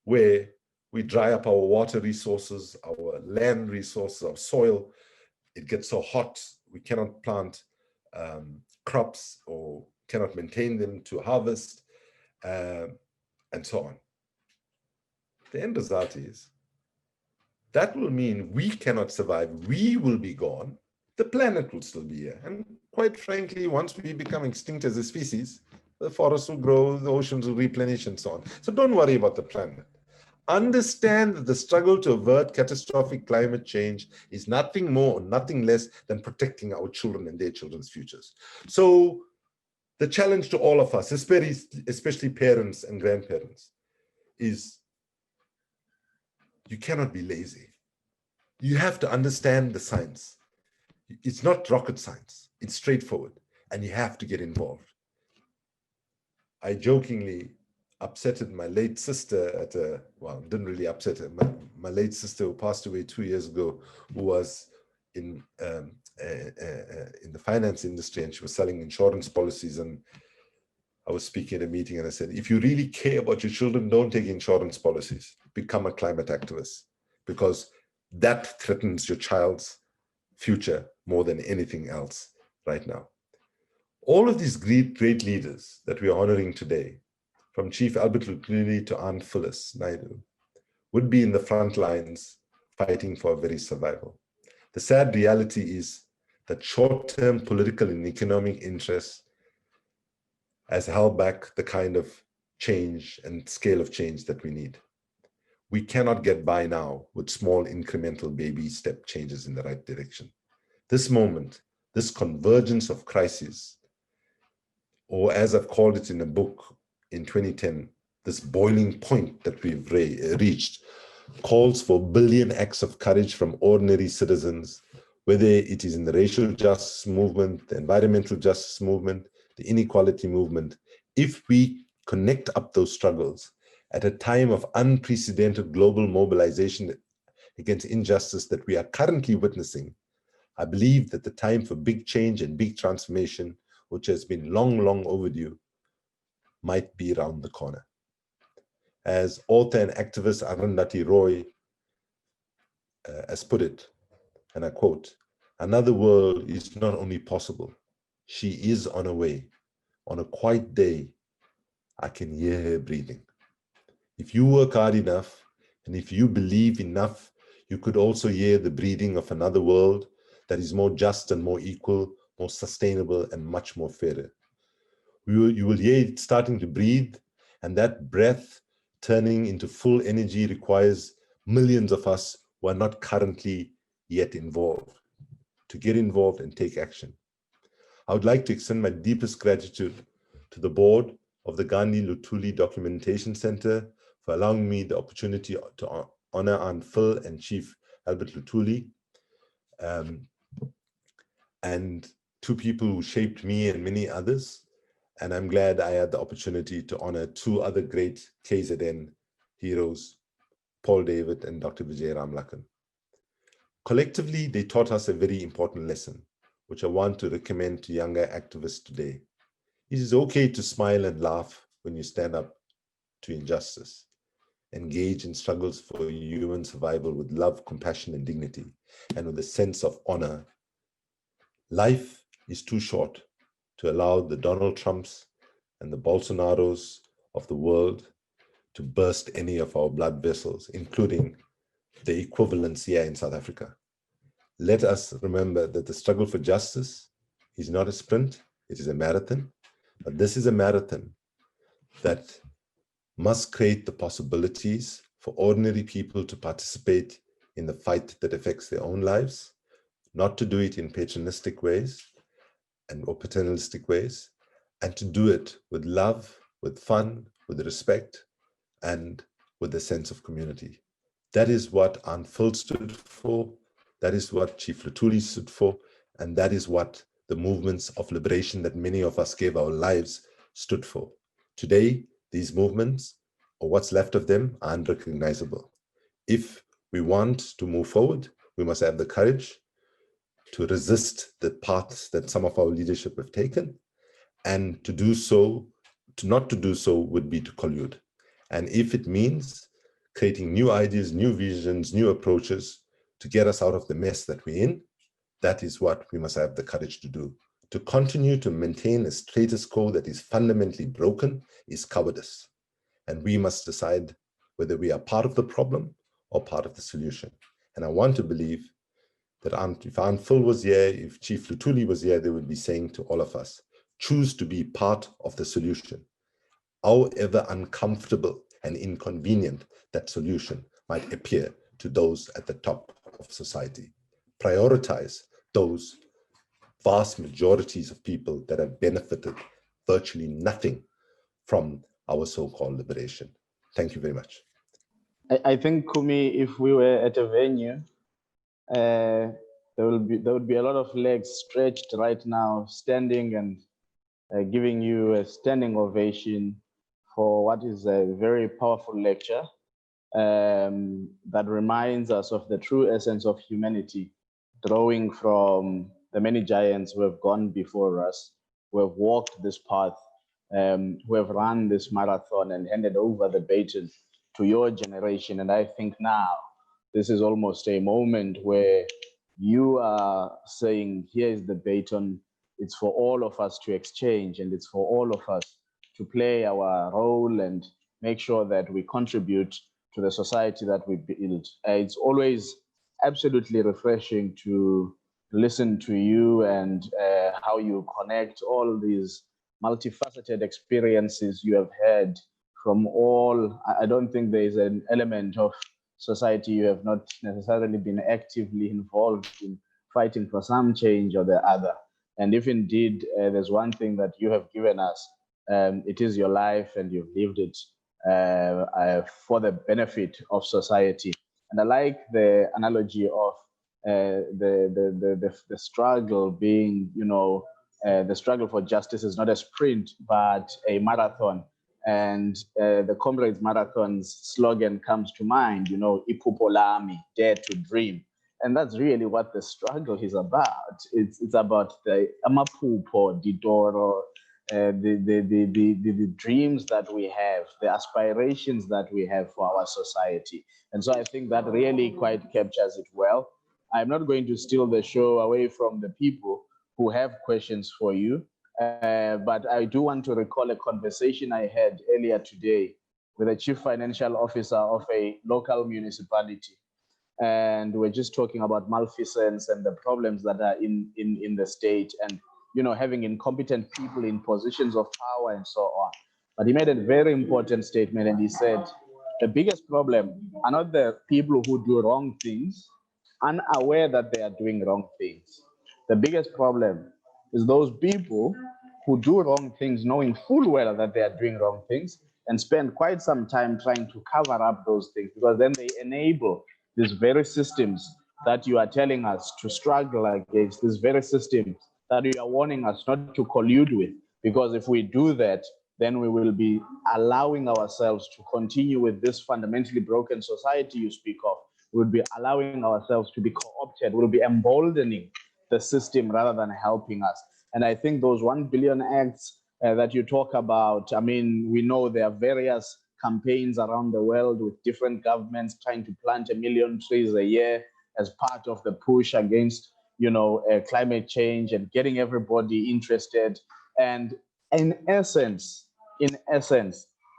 where we dry up our water resources, our land resources, our soil. It gets so hot, we cannot plant crops or cannot maintain them to harvest, and so on. The end result is that will mean we cannot survive. We will be gone. The planet will still be here. And quite frankly, once we become extinct as a species, the forests will grow, the oceans will replenish, and so on. So don't worry about the planet. Understand that the struggle to avert catastrophic climate change is nothing more or nothing less than protecting our children and their children's futures. So the challenge to all of us, especially parents and grandparents, is you cannot be lazy. You have to understand the science. It's not rocket science. It's straightforward, and you have to get involved. I jokingly upsetted my late sister didn't really upset her. My late sister, who passed away 2 years ago, who was in the finance industry, and she was selling insurance policies. And I was speaking at a meeting, and I said, if you really care about your children, don't take insurance policies. Become a climate activist, because that threatens your child's future more than anything else right now. All of these great leaders that we are honoring today, from Chief Albert Luthuli to Aunt Phyllis Naidu, would be in the front lines fighting for our very survival. The sad reality is that short-term political and economic interests has held back the kind of change and scale of change that we need. We cannot get by now with small incremental baby step changes in the right direction. This moment, this convergence of crises, or as I've called it in a book in 2010, this boiling point that we've reached, calls for billion acts of courage from ordinary citizens, whether it is in the racial justice movement, the environmental justice movement, the inequality movement. If we connect up those struggles at a time of unprecedented global mobilization against injustice that we are currently witnessing, I believe that the time for big change and big transformation, which has been long, long overdue, might be around the corner. As author and activist Arundhati Roy has put it, and I quote, "Another world is not only possible, she is on her way. On a quiet day, I can hear her breathing." If you work hard enough, and if you believe enough, you could also hear the breathing of another world that is more just and more equal, more sustainable, and much more fairer. You will hear it starting to breathe, and that breath turning into full energy requires millions of us who are not currently yet involved to get involved and take action. I would like to extend my deepest gratitude to the board of the Gandhi Luthuli Documentation Center for allowing me the opportunity to honor Aunt Phil and Chief Albert Luthuli, and two people who shaped me and many others. And I'm glad I had the opportunity to honor two other great KZN heroes, Paul David and Dr. Vijay Ramlakan. Collectively, they taught us a very important lesson, which I want to recommend to younger activists today. It is okay to smile and laugh when you stand up to injustice. Engage in struggles for human survival with love, compassion, and dignity, and with a sense of honor. Life is too short to allow the Donald Trumps and the Bolsonaros of the world to burst any of our blood vessels, including the equivalents here in South Africa. Let us remember that the struggle for justice is not a sprint, it is a marathon. But this is a marathon that must create the possibilities for ordinary people to participate in the fight that affects their own lives, not to do it in patronistic ways or paternalistic ways, and to do it with love, with fun, with respect, and with a sense of community. That is what Aunt Phil stood for, that is what Chief Luthuli stood for, and that is what the movements of liberation that many of us gave our lives stood for. Today, these movements, or what's left of them, are unrecognizable. If we want to move forward, we must have the courage to resist the paths that some of our leadership have taken, and to do so, not to do so would be to collude. And if it means creating new ideas, new visions, new approaches to get us out of the mess that we're in, that is what we must have the courage to do. To continue to maintain a status quo that is fundamentally broken is cowardice. And we must decide whether we are part of the problem or part of the solution. And I want to believe that if Aunt Phil was here, if Chief Luthuli was here, they would be saying to all of us, choose to be part of the solution. However uncomfortable and inconvenient that solution might appear to those at the top of society. Prioritize those vast majorities of people that have benefited virtually nothing from our so-called liberation. Thank you very much. I think, Kumi, if we were at a venue, there would be a lot of legs stretched right now, standing and giving you a standing ovation for what is a very powerful lecture that reminds us of the true essence of humanity, drawing from the many giants who have gone before us, who have walked this path, who have run this marathon and handed over the baton to your generation. And I think now this is almost a moment where you are saying, here is the baton. It's for all of us to exchange, and it's for all of us to play our role and make sure that we contribute to the society that we build. It's always absolutely refreshing to listen to you and how you connect all these multifaceted experiences you have had from all. I don't think there is an element of society you have not necessarily been actively involved in fighting for some change or the other. And if indeed there's one thing that you have given us, it is your life, and you've lived it for the benefit of society. And I like the analogy of the struggle being, the struggle for justice is not a sprint, but a marathon. And the Comrades Marathon's slogan comes to mind, Iphupho lami, dare to dream. And that's really what the struggle is about. It's about the amaphupho, ditoro, the dreams that we have, the aspirations that we have for our society. And so I think that really quite captures it well. I'm not going to steal the show away from the people who have questions for you, but I do want to recall a conversation I had earlier today with the chief financial officer of a local municipality. and we're just talking about malfeasance and the problems that are in the state, and having incompetent people in positions of power and so on. But he made a very important statement, and he said the biggest problem are not the people who do wrong things, unaware that they are doing wrong things. The biggest problem is those people who do wrong things knowing full well that they are doing wrong things and spend quite some time trying to cover up those things, because then they enable these very systems that you are telling us to struggle against, these very systems that you are warning us not to collude with, because if we do that, then we will be allowing ourselves to continue with this fundamentally broken society you speak of. We will be allowing ourselves to be co-opted. We'll be emboldening the system rather than helping us. And I think those 1 billion acts that you talk about, I mean, we know there are various campaigns around the world with different governments trying to plant 1 million trees a year as part of the push against, climate change and getting everybody interested. And in essence,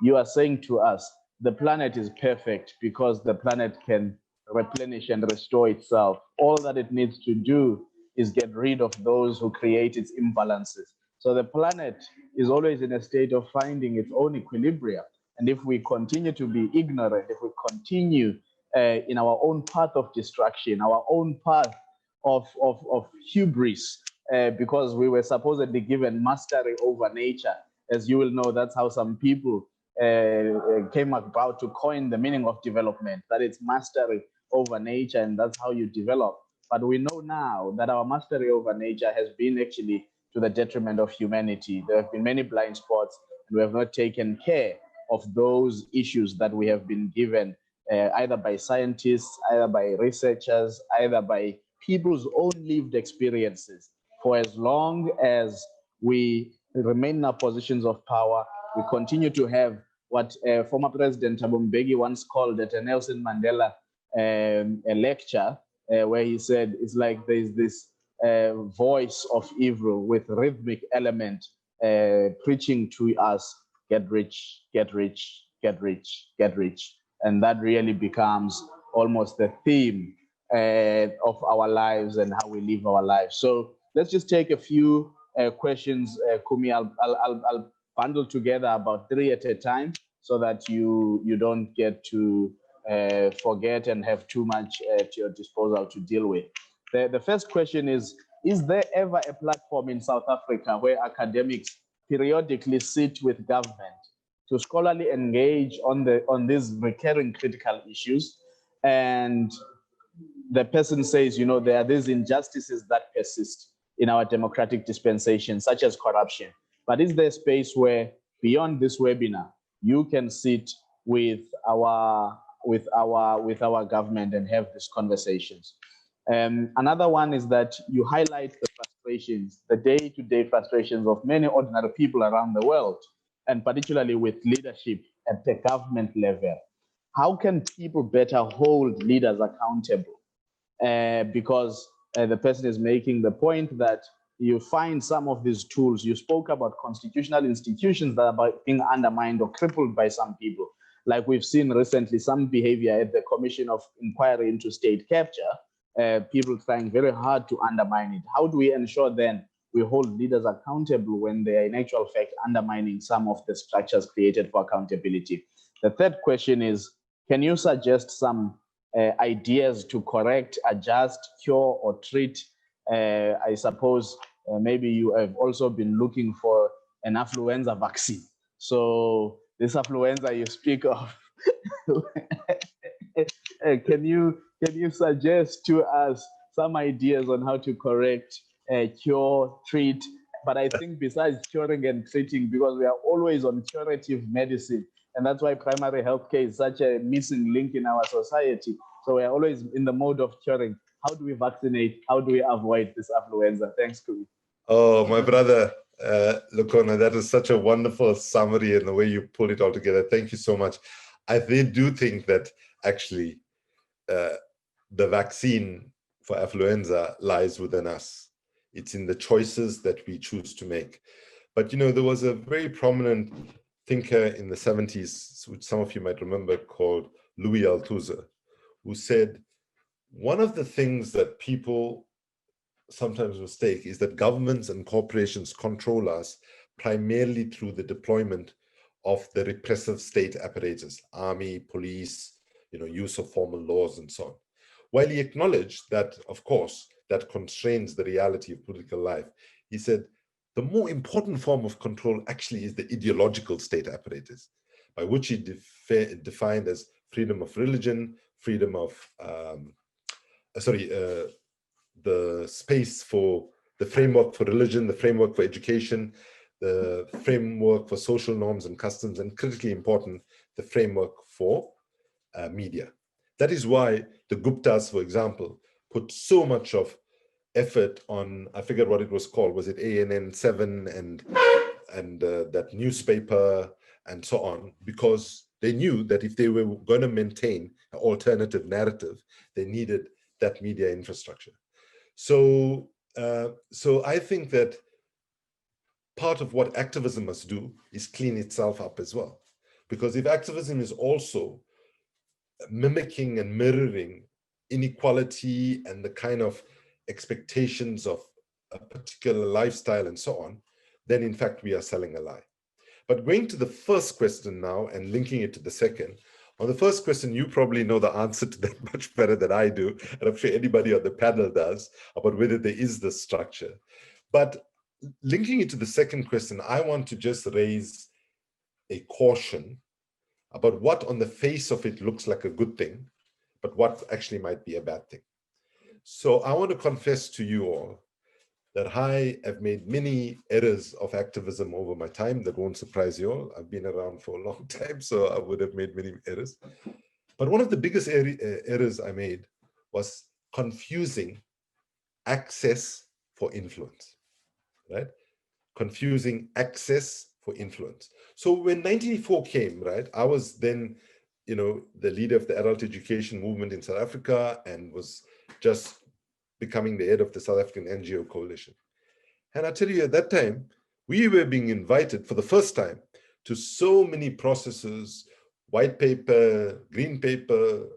you are saying to us, the planet is perfect because the planet can replenish and restore itself. All that it needs to do is get rid of those who create its imbalances. So the planet is always in a state of finding its own equilibrium. And if we continue to be ignorant, if we continue in our own path of destruction, our own path of hubris, because we were supposedly given mastery over nature, as you will know, that's how some people came about to coin the meaning of development, that it's mastery over nature, and that's how you develop. But we know now that our mastery over nature has been actually to the detriment of humanity. There have been many blind spots, and we have not taken care of those issues that we have been given, either by scientists, either by researchers, either by people's own lived experiences. For as long as we remain in our positions of power, we continue to have what former President Thabo Mbeki once called at a Nelson Mandela a lecture, where he said it's like there's this voice of evil with rhythmic element preaching to us, get rich, get rich, get rich, get rich. And that really becomes almost the theme of our lives and how we live our lives. So let's just take a few questions, Kumi. I'll bundle together about 3 at a time so that you don't get to forget and have too much at your disposal to deal with. The first question is there ever a platform in South Africa where academics periodically sit with government to scholarly engage on these recurring critical issues? And the person says, there are these injustices that persist in our democratic dispensation, such as corruption. But is there a space where, beyond this webinar, you can sit with our government and have these conversations? Another one is that you highlight the frustrations, the day-to-day frustrations of many ordinary people around the world, and particularly with leadership at the government level. How can people better hold leaders accountable? Because the person is making the point that you find some of these tools. You spoke about constitutional institutions that are being undermined or crippled by some people. Like we've seen recently some behavior at the Commission of Inquiry into State Capture, people trying very hard to undermine it. How do we ensure then we hold leaders accountable when they are in actual fact undermining some of the structures created for accountability? The third question is, can you suggest some ideas to correct, adjust, cure, or treat? I suppose maybe you have also been looking for an affluenza vaccine. So this affluenza you speak of, can you suggest to us some ideas on how to correct, cure, treat? But I think besides curing and treating, because we are always on curative medicine, and that's why primary healthcare is such a missing link in our society. So we're always in the mode of curing. How do we vaccinate? How do we avoid this affluenza? Thanks, Kumi. Oh, my brother, Lukona, that is such a wonderful summary and the way you pulled it all together. Thank you so much. I do think that actually the vaccine for affluenza lies within us. It's in the choices that we choose to make. But, there was a very prominent thinker in the 70s, which some of you might remember, called Louis Althusser, who said, one of the things that people sometimes mistake is that governments and corporations control us primarily through the deployment of the repressive state apparatus, army, police, use of formal laws and so on. While he acknowledged that, of course, that constrains the reality of political life, he said, the more important form of control actually is the ideological state apparatus, by which he defined as freedom of religion, freedom of, the space for the framework for religion, the framework for education, the framework for social norms and customs, and critically important, the framework for media. That is why the Guptas, for example, put so much of effort on, I forget what it was called, was it ANN 7 and that newspaper and so on, because they knew that if they were going to maintain an alternative narrative, they needed that media infrastructure. So I think that part of what activism must do is clean itself up as well. Because if activism is also mimicking and mirroring inequality and the kind of expectations of a particular lifestyle and so on, then in fact we are selling a lie. But going to the first question now and linking it to the second, on the first question, you probably know the answer to that much better than I do, and I'm sure anybody on the panel does, about whether there is this structure. But linking it to the second question, I want to just raise a caution about what on the face of it looks like a good thing, but what actually might be a bad thing. So I want to confess to you all that I have made many errors of activism over my time. That won't surprise you all. I've been around for a long time, so I would have made many errors. But one of the biggest errors I made was confusing access for influence, right? Confusing access for influence. So when 1984 came, right, I was then, the leader of the adult education movement in South Africa and was just becoming the head of the South African NGO coalition. And I tell you, at that time, we were being invited for the first time to so many processes, white paper, green paper,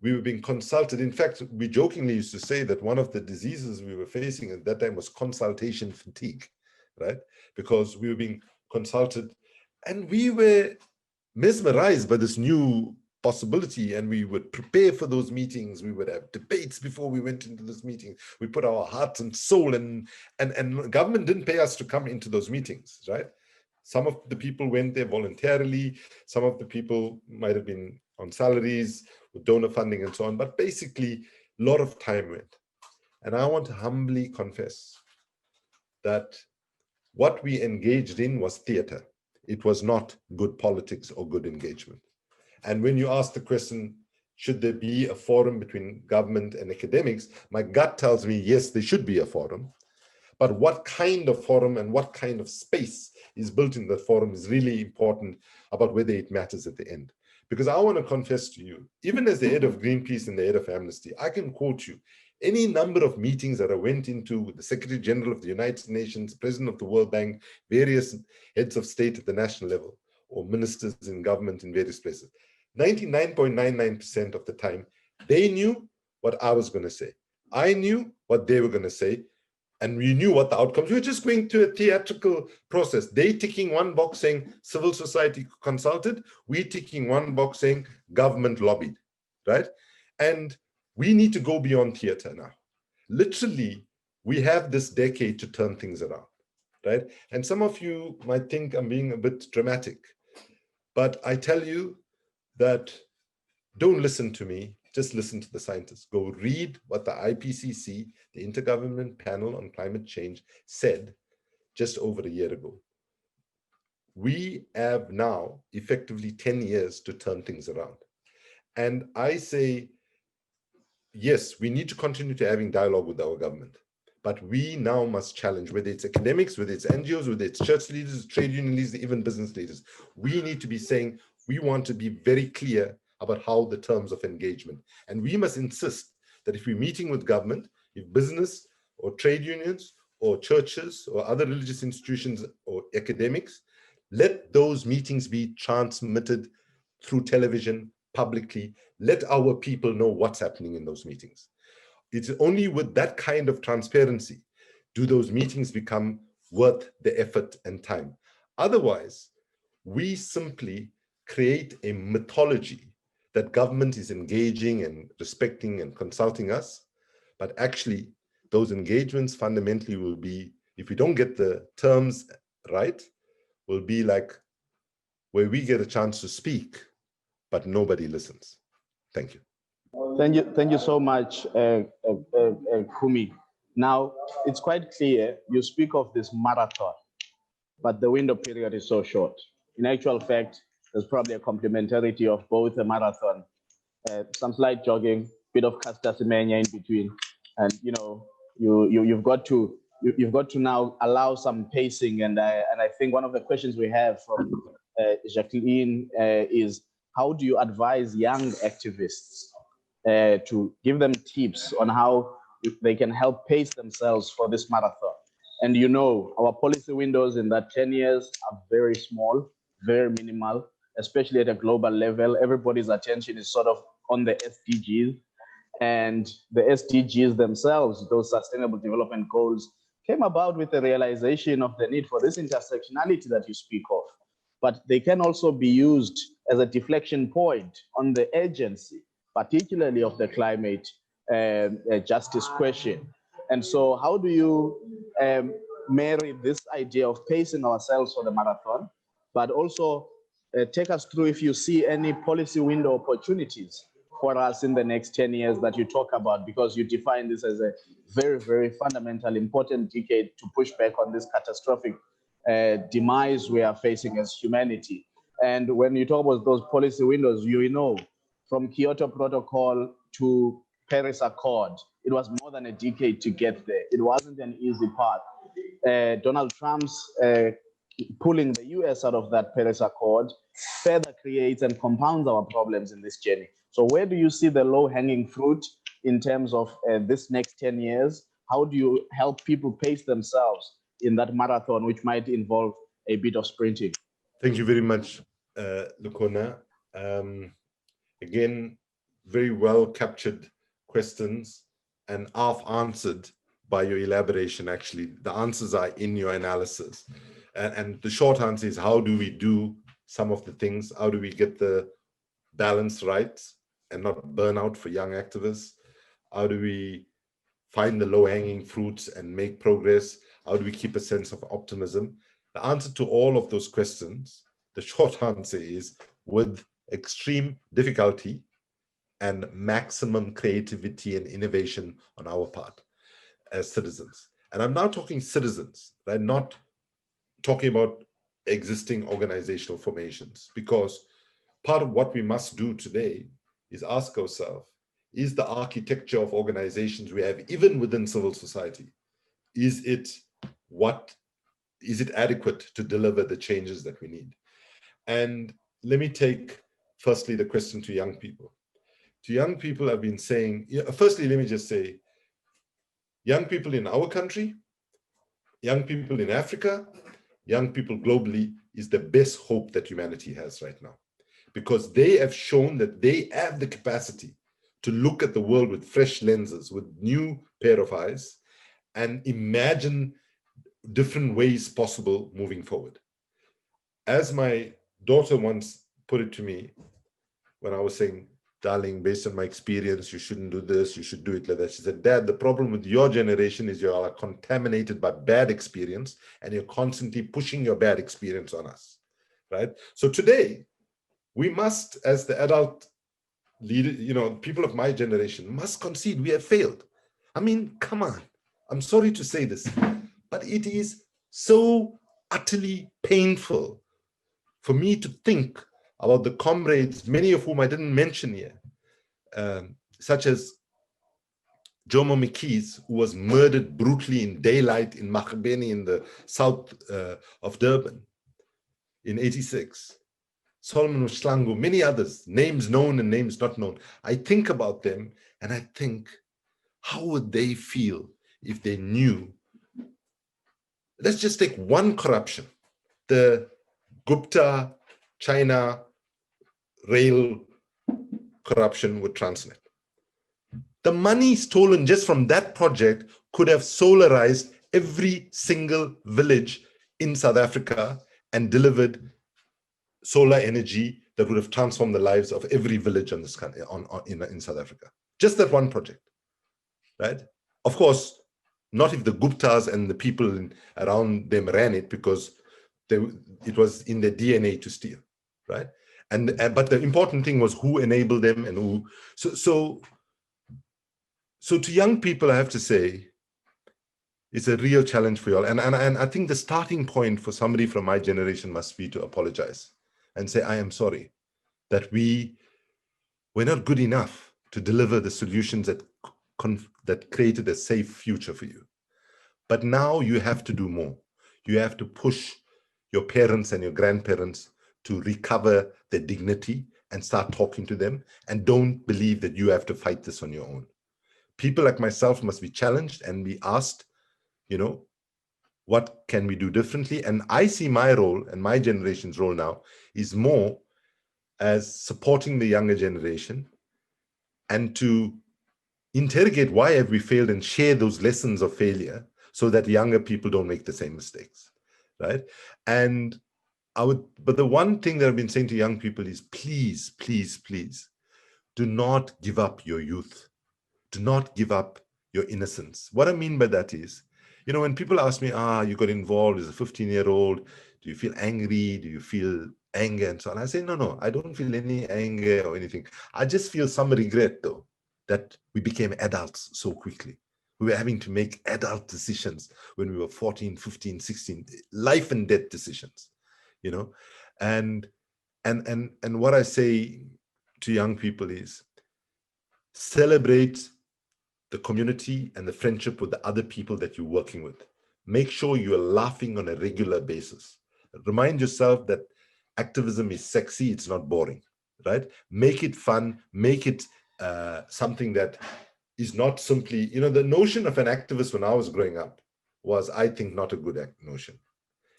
we were being consulted. In fact, we jokingly used to say that one of the diseases we were facing at that time was consultation fatigue, right? Because we were being consulted and we were mesmerized by this new possibility, and we would prepare for those meetings. We would have debates before we went into this meeting. We put our hearts and soul in, and government didn't pay us to come into those meetings, right? Some of the people went there voluntarily. Some of the people might have been on salaries with donor funding and so on, but basically a lot of time went. And I want to humbly confess that what we engaged in was theater. It was not good politics or good engagement. And when you ask the question, should there be a forum between government and academics, my gut tells me, yes, there should be a forum. But what kind of forum and what kind of space is built in that forum is really important about whether it matters at the end. Because I want to confess to you, even as the head of Greenpeace and the head of Amnesty, I can quote you any number of meetings that I went into with the Secretary General of the United Nations, President of the World Bank, various heads of state at the national level, or ministers in government in various places. 99.99% of the time, they knew what I was going to say. I knew what they were going to say, and we knew what the outcomes. We were just going through a theatrical process. They ticking one box saying civil society consulted, we ticking one box saying government lobbied, right? And we need to go beyond theater now. Literally, we have this decade to turn things around, right? And some of you might think I'm being a bit dramatic, but I tell you that don't listen to me, just listen to the scientists. Go read what the IPCC, the Intergovernmental Panel on Climate Change, said just over a year ago. We have now effectively 10 years to turn things around. And I say, yes, we need to continue to having dialogue with our government, but we now must challenge, whether it's academics, whether it's NGOs, whether it's church leaders, trade union leaders, even business leaders. We need to be saying, we want to be very clear about how the terms of engagement. And we must insist that if we're meeting with government, if business or trade unions or churches or other religious institutions or academics, let those meetings be transmitted through television, publicly, let our people know what's happening in those meetings. It's only with that kind of transparency do those meetings become worth the effort and time. Otherwise, we simply create a mythology that government is engaging and respecting and consulting us, but actually those engagements fundamentally will be, if we don't get the terms right, will be like where we get a chance to speak, but nobody listens. Thank you. Thank you so much, Kumi. Now, it's quite clear you speak of this marathon, but the window period is so short. In actual fact, there's probably a complementarity of both a marathon, some slight jogging, bit of Caster Semenya in between, and you've got to now allow some pacing. And I think one of the questions we have from Jacqueline is, how do you advise young activists to give them tips on how they can help pace themselves for this marathon? And our policy windows in that 10 years are very small, very minimal, especially at a global level. Everybody's attention is sort of on the SDGs, and the SDGs themselves, those sustainable development goals, came about with the realization of the need for this intersectionality that you speak of. But they can also be used as a deflection point on the urgency, particularly of the climate justice question. And so how do you marry this idea of pacing ourselves for the marathon, but also take us through if you see any policy window opportunities for us in the next 10 years that you talk about, because you define this as a very, very fundamental, important decade to push back on this catastrophic demise we are facing as humanity. And when you talk about those policy windows, from Kyoto Protocol to Paris Accord, it was more than a decade to get there. It wasn't an easy path. Donald Trump's pulling the US out of that Paris Accord further creates and compounds our problems in this journey. So where do you see the low-hanging fruit in terms of this next 10 years? How do you help people pace themselves in that marathon, which might involve a bit of sprinting? Thank you very much, Lukona. Again, very well captured questions and half answered by your elaboration. Actually, the answers are in your analysis. And the short answer is, how do we do some of the things? How do we get the balance right and not burn out for young activists? How do we find the low-hanging fruits and make progress? How do we keep a sense of optimism? The answer to all of those questions, the short answer is with extreme difficulty and maximum creativity and innovation on our part as citizens. And I'm now talking citizens, right? Not talking about existing organizational formations, because part of what we must do today is ask ourselves, is the architecture of organizations we have, even within civil society, is it adequate to deliver the changes that we need? And let me take firstly the question to young people. To young people, I've been saying, firstly, let me just say, young people in our country, young people in Africa, young people globally is the best hope that humanity has right now, because they have shown that they have the capacity to look at the world with fresh lenses, with new pair of eyes, and imagine different ways possible moving forward. As my daughter once put it to me when I was saying, darling, based on my experience, you shouldn't do this, you should do it like that. She said, Dad, the problem with your generation is you are contaminated by bad experience and you're constantly pushing your bad experience on us, right? So today, we must, as the adult leader, people of my generation must concede we have failed. I mean, come on. I'm sorry to say this, but it is so utterly painful for me to think about the comrades, many of whom I didn't mention here, such as Jomo Mikis, who was murdered brutally in daylight in Makhabeni in the south of Durban in '86. Solomon Mshlangu, many others, names known and names not known. I think about them and I think, how would they feel if they knew? Let's just take one corruption, the Gupta China rail corruption with Transnet. The money stolen just from that project could have solarized every single village in South Africa and delivered solar energy that would have transformed the lives of every village in this country, in South Africa. Just that one project, right? Of course, not if the Guptas and the people around them ran it, because it was in their DNA to steal, right? But the important thing was who enabled them and who. So to young people, I have to say, it's a real challenge for you all. And I think the starting point for somebody from my generation must be to apologize and say, I am sorry that we're not good enough to deliver the solutions that created a safe future for you. But now you have to do more. You have to push your parents and your grandparents to recover their dignity and start talking to them, and don't believe that you have to fight this on your own. People like myself must be challenged and be asked, what can we do differently? And I see my role and my generation's role now is more as supporting the younger generation and to interrogate why have we failed and share those lessons of failure so that younger people don't make the same mistakes, right? And but the one thing that I've been saying to young people is please, please, please, do not give up your youth. Do not give up your innocence. What I mean by that is, when people ask me, you got involved as a 15-year-old, do you feel angry? Do you feel anger and so on? I say, no, I don't feel any anger or anything. I just feel some regret, though, that we became adults so quickly. We were having to make adult decisions when we were 14, 15, 16, life and death decisions, and what I say to young people is celebrate the community and the friendship with the other people that you're working with. Make sure you're laughing on a regular basis. Remind yourself that activism is sexy, it's not boring, right? Make it fun, make it something that is not simply, the notion of an activist when I was growing up was, I think, not a good notion.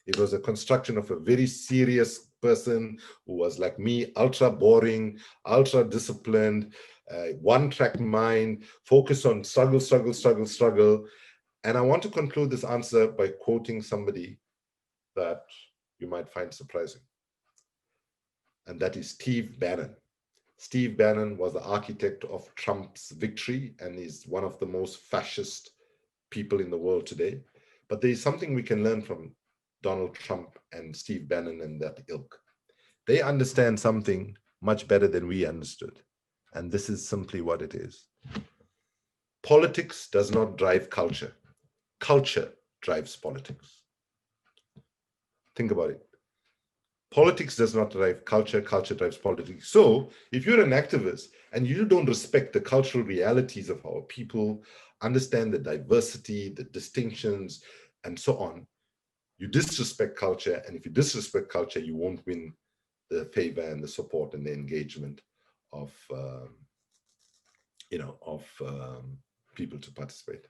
It was a construction of a very serious person who was like me, ultra boring, ultra disciplined, one-track mind, focus on struggle, struggle, struggle, struggle. And I want to conclude this answer by quoting somebody that you might find surprising. And that is Steve Bannon. Steve Bannon was the architect of Trump's victory and is one of the most fascist people in the world today. But there is something we can learn from Donald Trump and Steve Bannon and that ilk. They understand something much better than we understood. And this is simply what it is. Politics does not drive culture. Culture drives politics. Think about it. Politics does not drive culture, culture drives politics. So if you're an activist and you don't respect the cultural realities of our people, understand the diversity, the distinctions, and so on, you disrespect culture. And if you disrespect culture, you won't win the favor and the support and the engagement of people to participate.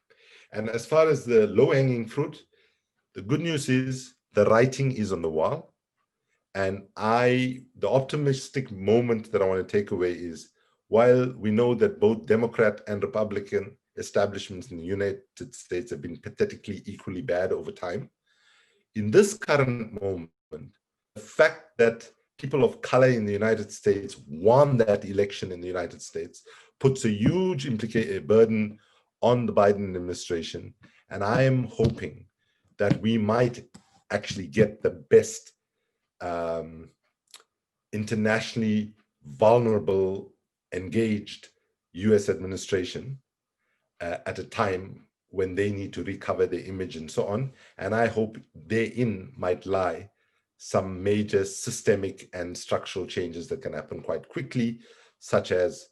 And as far as the low-hanging fruit, the good news is the writing is on the wall. And the optimistic moment that I want to take away is, while we know that both Democrat and Republican establishments in the United States have been pathetically equally bad over time, in this current moment, the fact that people of color in the United States won that election in the United States puts a huge burden on the Biden administration. And I am hoping that we might actually get the best internationally vulnerable, engaged US administration at a time when they need to recover their image and so on. And I hope therein might lie some major systemic and structural changes that can happen quite quickly, such as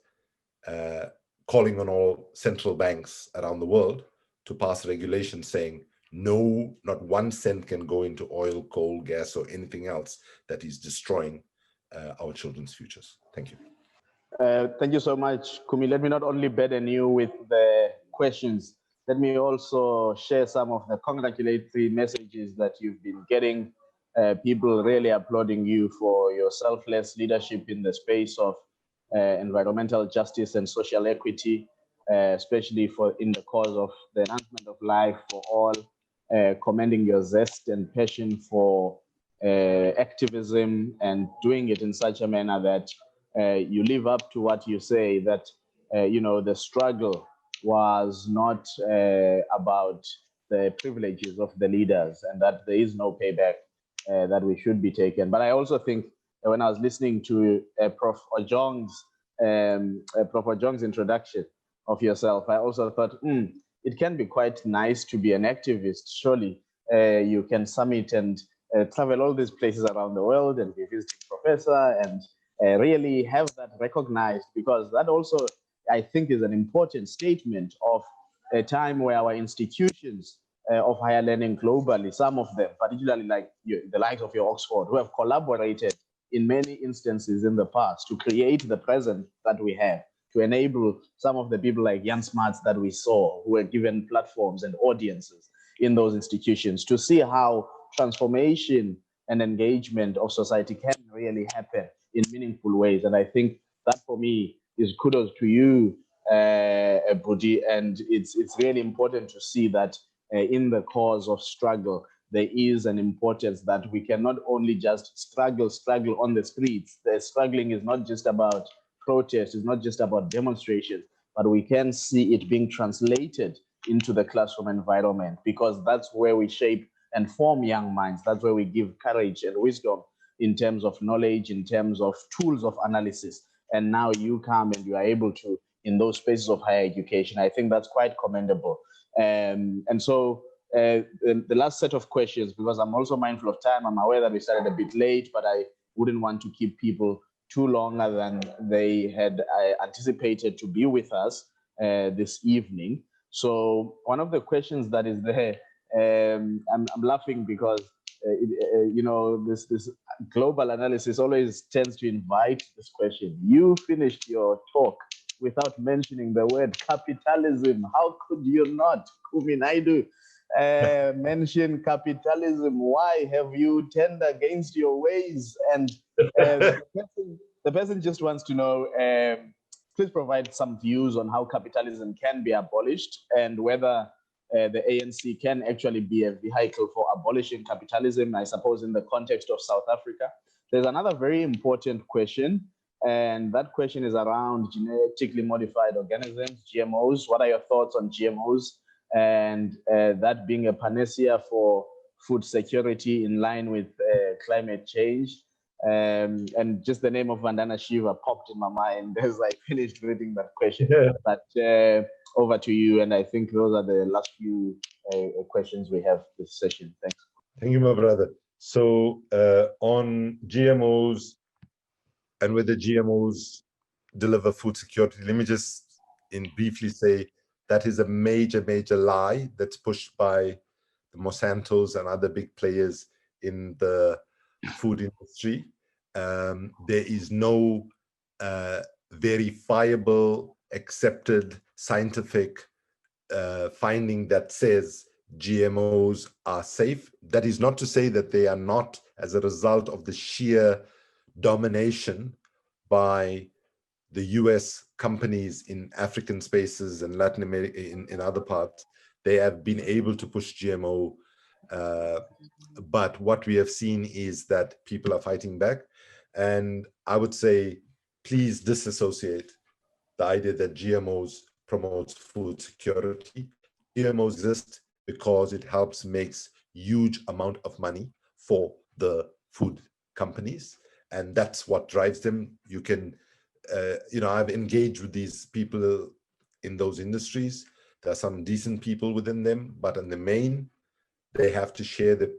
calling on all central banks around the world to pass regulations saying, no, not 1 cent can go into oil, coal, gas, or anything else that is destroying our children's futures. Thank you. Thank you so much, Kumi. Let me not only burden you with the questions, let me also share some of the congratulatory messages that you've been getting. People really applauding you for your selfless leadership in the space of environmental justice and social equity, especially in the cause of the enhancement of life for all, commending your zest and passion for activism and doing it in such a manner that you live up to what you say, that the struggle was not about the privileges of the leaders, and that there is no payback that we should be taken. But I also think when I was listening to Prof. Ojong's introduction of yourself, I also thought, it can be quite nice to be an activist. Surely you can summit and travel all these places around the world and be visiting professor and really have that recognized, because that also, I think, is an important statement of a time where our institutions of higher learning globally, some of them, particularly like the likes of your Oxford, who have collaborated in many instances in the past to create the present that we have, to enable some of the people like Jan Smarts that we saw, who were given platforms and audiences in those institutions, to see how transformation and engagement of society can really happen in meaningful ways. And I think that for me is kudos to you, Budi, and it's really important to see that in the cause of struggle, there is an importance that we cannot only just struggle on the streets. The struggling is not just about protest, it's not just about demonstrations, but we can see it being translated into the classroom environment, because that's where we shape and form young minds. That's where we give courage and wisdom in terms of knowledge, in terms of tools of analysis. And now you come and you are able to, in those spaces of higher education. I think that's quite commendable. And so the last set of questions, because I'm also mindful of time, I'm aware that we started a bit late, but I wouldn't want to keep people too longer than they had anticipated to be with us this evening. So one of the questions that is there, I'm laughing because this global analysis always tends to invite this question. You finished your talk without mentioning the word capitalism. How could you not, Kumi Naidu, mention capitalism? Why have you turned against your ways? And the person just wants to know, please provide some views on how capitalism can be abolished and whether the ANC can actually be a vehicle for abolishing capitalism, I suppose, in the context of South Africa. There's another very important question, and that question is around genetically modified organisms, GMOs. What are your thoughts on GMOs and that being a panacea for food security in line with climate change? And just the name of Vandana Shiva popped in my mind as I finished reading that question. Yeah. But over to you, and I think those are the last few questions we have this session. Thanks. Thank you, my brother. So on GMOs and whether GMOs deliver food security, let me just briefly say that is a major, major lie that's pushed by the Monsantos and other big players in the food industry. There is no verifiable, accepted scientific finding that says GMOs are safe. That is not to say that they are not as a result of the sheer domination by the US companies in African spaces and Latin America, in other parts. They have been able to push GMO, but what we have seen is that people are fighting back. And I would say, please disassociate the idea that GMOs promotes food security. GMOs exist because it helps makes huge amount of money for the food companies, and that's what drives them. You can, I've engaged with these people in those industries. There are some decent people within them, but in the main, they have to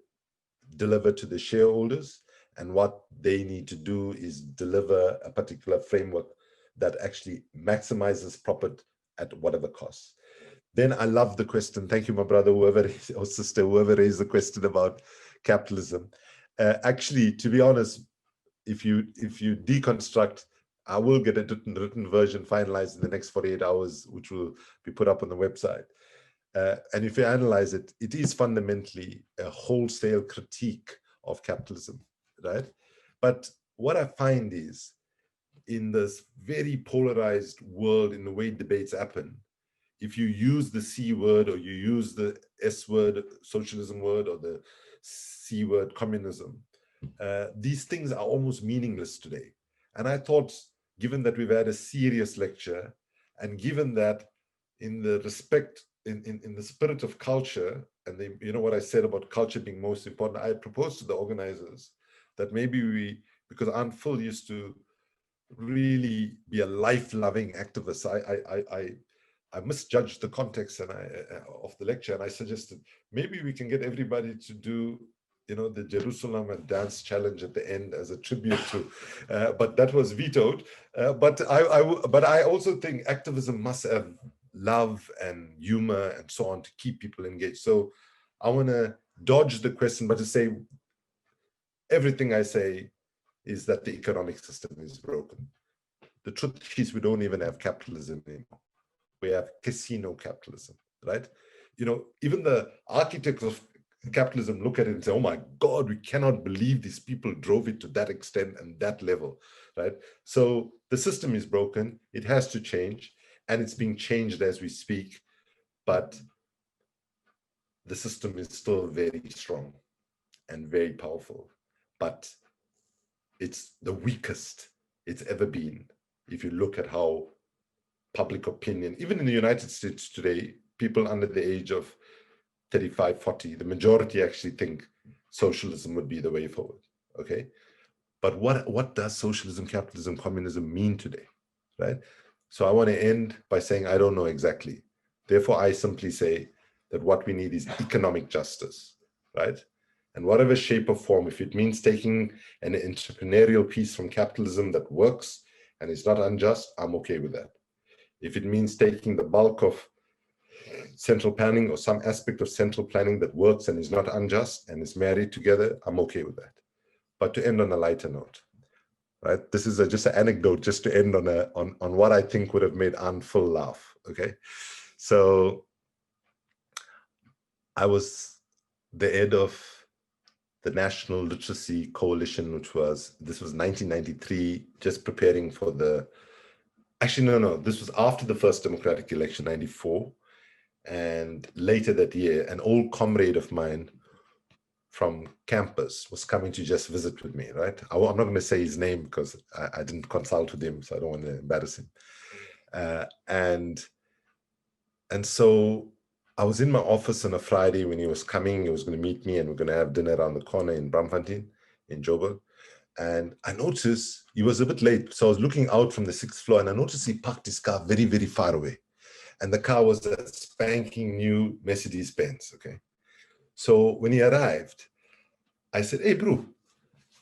deliver to the shareholders, and what they need to do is deliver a particular framework that actually maximizes profit at whatever cost. Then I love the question. Thank you, my brother, or sister, whoever raised the question about capitalism. Actually, to be honest, if you deconstruct, I will get a written version finalized in the next 48 hours, which will be put up on the website. And if you analyze it, it is fundamentally a wholesale critique of capitalism, right? But what I find is in this very polarized world, in the way debates happen, if you use the C word or you use the S word, socialism word, or the C word, communism, these things are almost meaningless today. And I thought, given that we've had a serious lecture, and given that in the respect, in the spirit of culture, and you know what I said about culture being most important, I proposed to the organizers that maybe we, because Aunt Phil used to really be a life-loving activist. I misjudged the context of the lecture, and I suggested maybe we can get everybody to do, you know, the Jerusalem and dance challenge at the end as a tribute to, but that was vetoed. But I also think activism must have love and humor and so on to keep people engaged. So I want to dodge the question, but to say everything I say is that the economic system is broken. The truth is we don't even have capitalism anymore. We have casino capitalism, right? You know, even the architects of capitalism look at it and say, oh my God, we cannot believe these people drove it to that extent and that level, right? So the system is broken, it has to change, and it's being changed as we speak, but the system is still very strong and very powerful, but it's the weakest it's ever been. If you look at how public opinion, even in the United States today, people under the age of 35, 40, the majority actually think socialism would be the way forward, okay? But what does socialism, capitalism, communism mean today, right? So I want to end by saying, I don't know exactly. Therefore, I simply say that what we need is economic justice, right? And whatever shape or form, if it means taking an entrepreneurial piece from capitalism that works and is not unjust, I'm okay with that. If it means taking the bulk of central planning or some aspect of central planning that works and is not unjust and is married together, I'm okay with that. But to end on a lighter note, right? This is just an anecdote, just to end on what I think would have made Aunt Phil laugh, okay? So I was the head of the National Literacy Coalition, this was 1993, just preparing for actually, no, this was after the first democratic election, 94. And later that year, an old comrade of mine from campus was coming to just visit with me, right? I'm not going to say his name because I didn't consult with him, so I don't want to embarrass him. And so I was in my office on a Friday when he was coming. He was going to meet me and we're going to have dinner around the corner in Braamfontein, in Joburg. And I noticed he was a bit late. So I was looking out from the 6th floor and I noticed he parked his car very, very far away. And the car was a spanking new Mercedes-Benz, okay? So when he arrived, I said, hey, bro,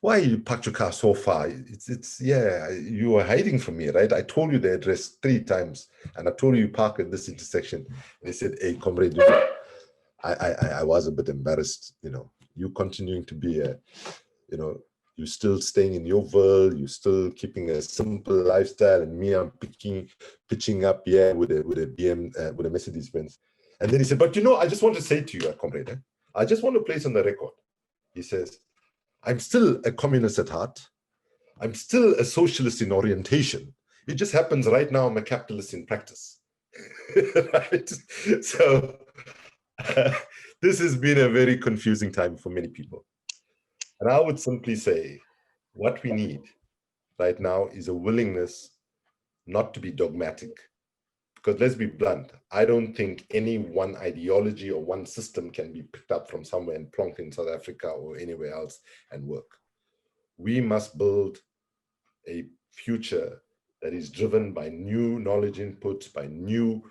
why you parked your car so far? Yeah, you were hiding from me, right? I told you the address 3 times and I told you park at this intersection. And he said, hey, comrade, I was a bit embarrassed, you know, you continuing to be you know, you still staying in your world, you still keeping a simple lifestyle, and me, I'm pitching up, yeah, with a BM, with a Mercedes-Benz. And then he said, but you know, I just want to say to you, comrade, I just want to place on the record. He says, I'm still a communist at heart. I'm still a socialist in orientation. It just happens right now I'm a capitalist in practice. Right? So this has been a very confusing time for many people. And I would simply say, what we need right now is a willingness not to be dogmatic. Because let's be blunt, I don't think any one ideology or one system can be picked up from somewhere and plonked in South Africa or anywhere else and work. We must build a future that is driven by new knowledge inputs, by new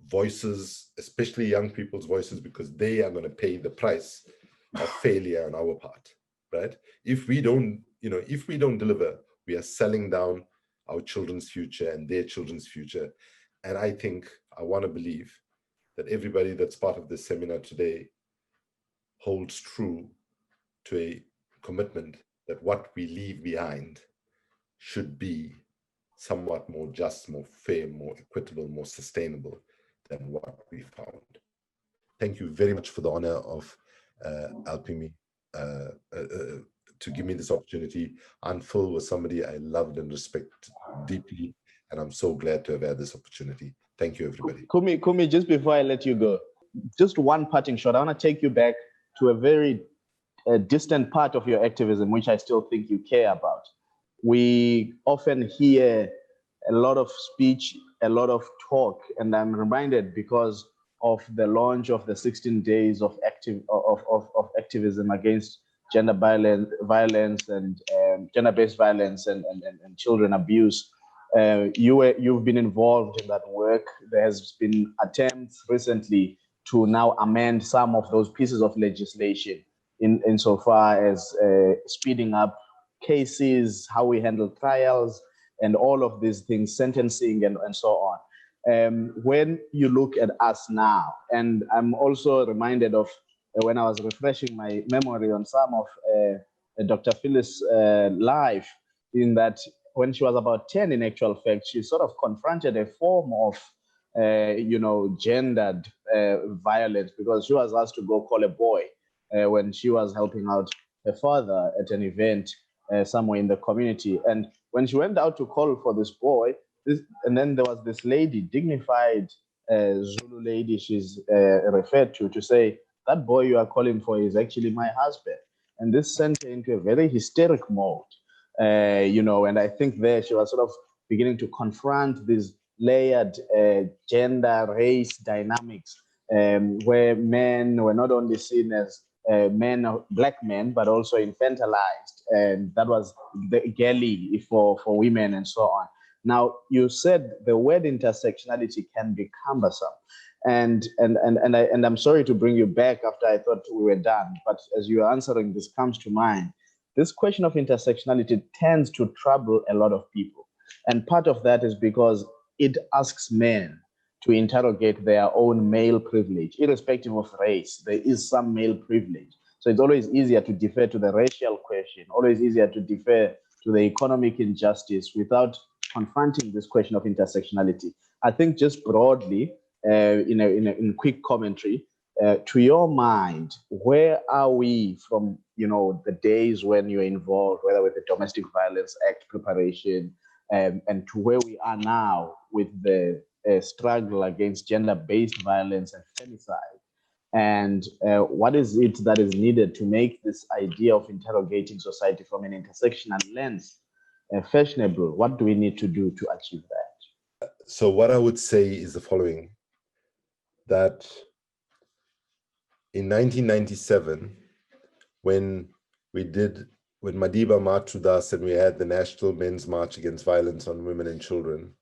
voices, especially young people's voices, because they are going to pay the price of failure on our part, right? If we don't deliver, we are selling down our children's future and their children's future. And I want to believe that everybody that's part of this seminar today holds true to a commitment that what we leave behind should be somewhat more just, more fair, more equitable, more sustainable than what we found. Thank you very much for the honor of helping me to give me this opportunity. Aunt Phil was somebody I loved and respected deeply, and I'm so glad to have had this opportunity. Thank you, everybody. Kumi, just before I let you go, just one parting shot. I want to take you back to a very distant part of your activism, which I still think you care about. We often hear a lot of speech, a lot of talk, and I'm reminded because of the launch of the 16 days of activism against gender violence and gender-based violence and children abuse. You've been involved in that work. There has been attempts recently to now amend some of those pieces of legislation insofar as speeding up cases, how we handle trials, and all of these things, sentencing and so on. When you look at us now, and I'm also reminded of when I was refreshing my memory on some of Dr. Phyllis' life, in that when she was about 10, in actual fact, she sort of confronted a form of gendered violence, because she was asked to go call a boy when she was helping out her father at an event somewhere in the community. And when she went out to call for this boy, and then there was this lady, dignified Zulu lady, she's referred to say, that boy you are calling for is actually my husband. And this sent her into a very hysteric mode, and I think there she was sort of beginning to confront these layered gender, race dynamics, where men were not only seen as black men, but also infantilized. And that was the girly for women and so on. Now, you said the word intersectionality can be cumbersome. And I'm sorry to bring you back after I thought we were done, but as you are answering, this comes to mind. This question of intersectionality tends to trouble a lot of people. And part of that is because it asks men to interrogate their own male privilege, irrespective of race. There is some male privilege. So it's always easier to defer to the racial question, always easier to defer to the economic injustice without confronting this question of intersectionality. I think just broadly, in quick commentary, to your mind, where are we from, the days when you're involved, whether with the Domestic Violence Act preparation, and to where we are now with the struggle against gender-based violence and femicide? And what is it that is needed to make this idea of interrogating society from an intersectional lens fashionable? What do we need to do to achieve that? So what I would say is the following, that in 1997, when Madiba marched with us and we had the National Men's March Against Violence on Women and Children,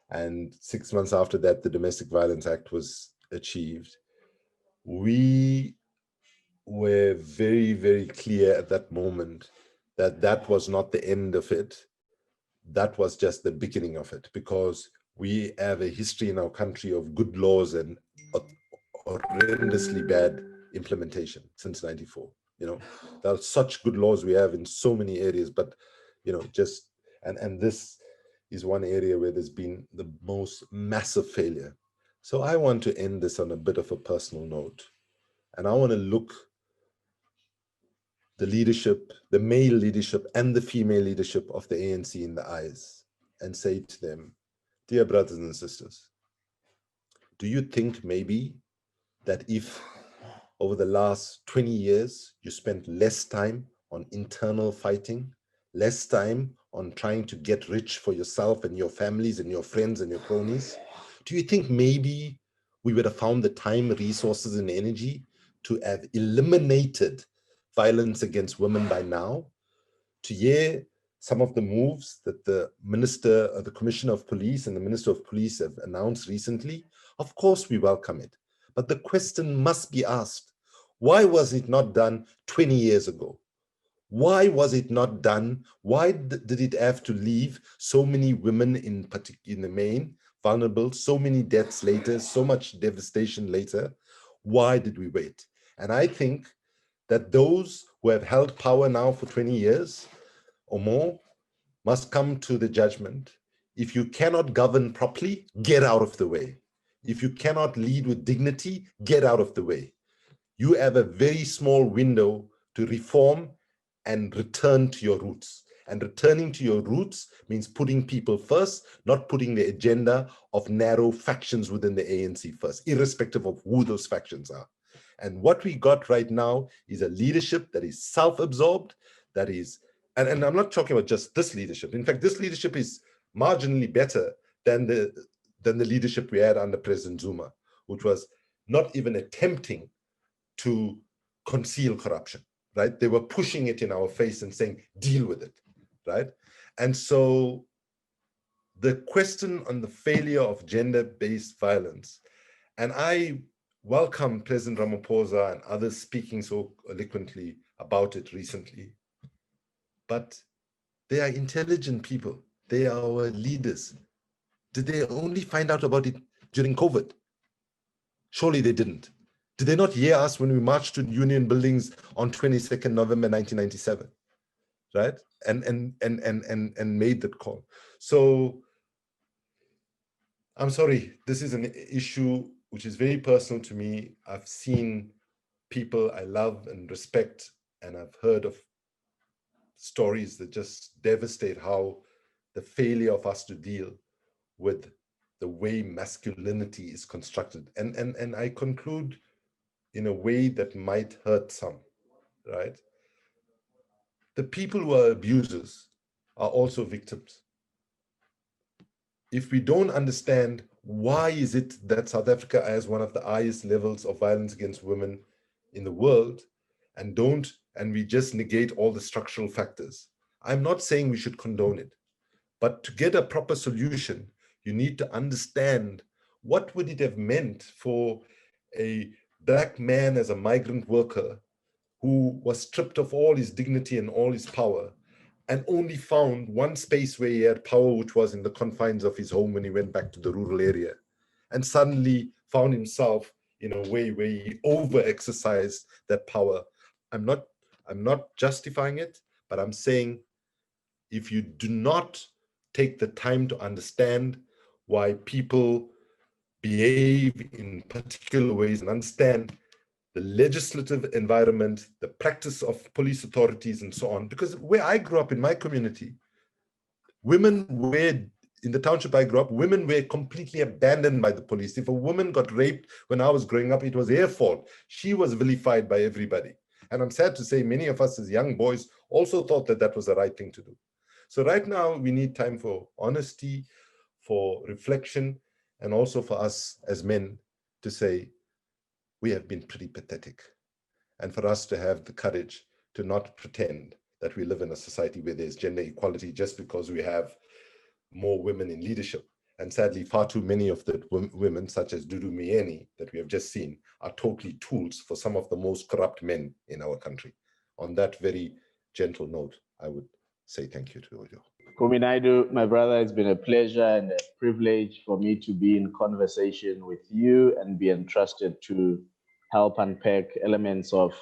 and 6 months after that, the Domestic Violence Act was achieved, we were very, very clear at that moment that that was not the end of it. That was just the beginning of it, because we have a history in our country of good laws and horrendously bad implementation since '94. There are such good laws we have in so many areas, but and this is one area where there's been the most massive failure. So I want to end this on a bit of a personal note, and I want to look the leadership, the male leadership and the female leadership of the ANC in the eyes and say to them, dear brothers and sisters, do you think maybe that if over the last 20 years, you spent less time on internal fighting, less time on trying to get rich for yourself and your families and your friends and your cronies, do you think maybe we would have found the time, resources, and energy to have eliminated violence against women by now? To hear some of the moves that the Minister, the Commissioner of Police and the Minister of Police have announced recently, of course we welcome it. But the question must be asked, why was it not done 20 years ago? Why was it not done? Why did it have to leave so many women in the main vulnerable, so many deaths later, so much devastation later? Why did we wait? And I think that those who have held power now for 20 years or more must come to the judgment. If you cannot govern properly, get out of the way. If you cannot lead with dignity, get out of the way. You have a very small window to reform and return to your roots. And returning to your roots means putting people first, not putting the agenda of narrow factions within the ANC first, irrespective of who those factions are. And what we got right now is a leadership that is self-absorbed, that is, and I'm not talking about just this leadership. In fact, this leadership is marginally better than the leadership we had under President Zuma, which was not even attempting to conceal corruption, right? They were pushing it in our face and saying, deal with it, right? And so the question on the failure of gender-based violence, and I welcome President Ramaphosa and others speaking so eloquently about it recently, but they are intelligent people. They are our leaders. Did they only find out about it during COVID? Surely they didn't. Did they not hear us when we marched to union buildings on 22nd November 1997, right? And made that call. So I'm sorry, this is an issue which is very personal to me. I've seen people I love and respect, and I've heard of stories that just devastate how the failure of us to deal with the way masculinity is constructed. And I conclude in a way that might hurt some, right? The people who are abusers are also victims. If we don't understand why is it that South Africa has one of the highest levels of violence against women in the world, and we just negate all the structural factors. I'm not saying we should condone it, but to get a proper solution, you need to understand what would it have meant for a Black man as a migrant worker who was stripped of all his dignity and all his power, and only found one space where he had power, which was in the confines of his home when he went back to the rural area, and suddenly found himself in a way where he over-exercised that power. I'm not justifying it, but I'm saying if you do not take the time to understand why people behave in particular ways and understand the legislative environment, the practice of police authorities and so on, because where I grew up in my community, in the township I grew up, women were completely abandoned by the police. If a woman got raped when I was growing up, it was her fault. She was vilified by everybody. And I'm sad to say many of us as young boys also thought that that was the right thing to do. So right now we need time for honesty, for reflection, and also for us as men to say, we have been pretty pathetic. And for us to have the courage to not pretend that we live in a society where there's gender equality just because we have more women in leadership. And sadly, far too many of the women, such as Dudu Myeni, that we have just seen, are totally tools for some of the most corrupt men in our country. On that very gentle note, I would say thank you to you. Kumi Naidu, my brother, it's been a pleasure and a privilege for me to be in conversation with you and be entrusted to help unpack elements of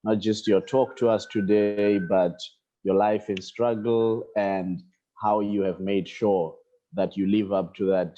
not just your talk to us today, but your life in struggle and how you have made sure that you live up to that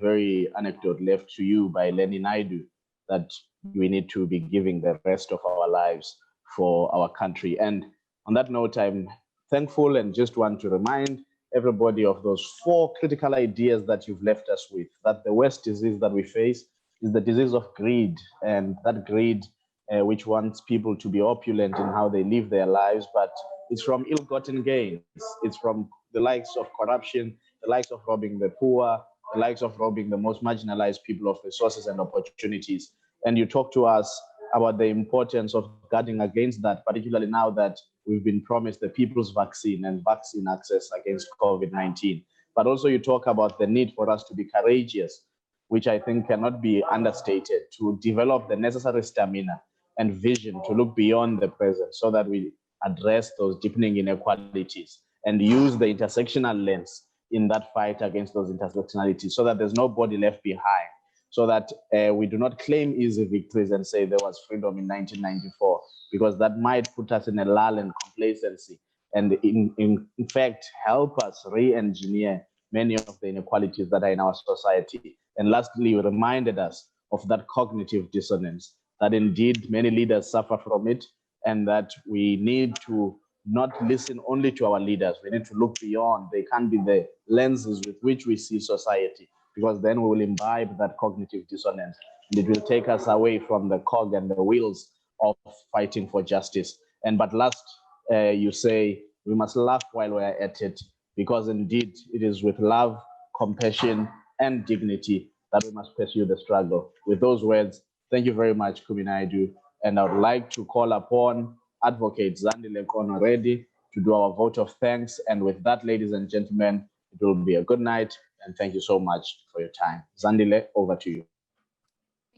very anecdote left to you by Lenny Naidu, that we need to be giving the rest of our lives for our country. And on that note, I'm thankful and just want to remind everybody of those 4 critical ideas that you've left us with, that the worst disease that we face is the disease of greed, and that greed which wants people to be opulent in how they live their lives, but it's from ill-gotten gains. It's from the likes of corruption, the likes of robbing the poor, the likes of robbing the most marginalized people of resources and opportunities. And you talk to us about the importance of guarding against that, particularly now that we've been promised the people's vaccine and vaccine access against COVID-19. But also you talk about the need for us to be courageous, which I think cannot be understated, to develop the necessary stamina and vision to look beyond the present so that we address those deepening inequalities and use the intersectional lens in that fight against those intersectionalities so that there's nobody left behind, so that we do not claim easy victories and say there was freedom in 1994, because that might put us in a lull and complacency and in fact help us re-engineer many of the inequalities that are in our society. And lastly, you reminded us of that cognitive dissonance, that indeed many leaders suffer from it, and that we need to not listen only to our leaders. We need to look beyond. They can't be the lenses with which we see society, because then we will imbibe that cognitive dissonance, and it will take us away from the cog and the wheels of fighting for justice. But last, you say we must laugh while we're at it, because indeed it is with love, compassion, and dignity that we must pursue the struggle. With those words, thank you very much, Phyllis Naidu, and I would like to call upon Advocate Zandile Konoredi to do our vote of thanks. And with that, ladies and gentlemen, it will be a good night, and thank you so much for your time. Zandile, over to you.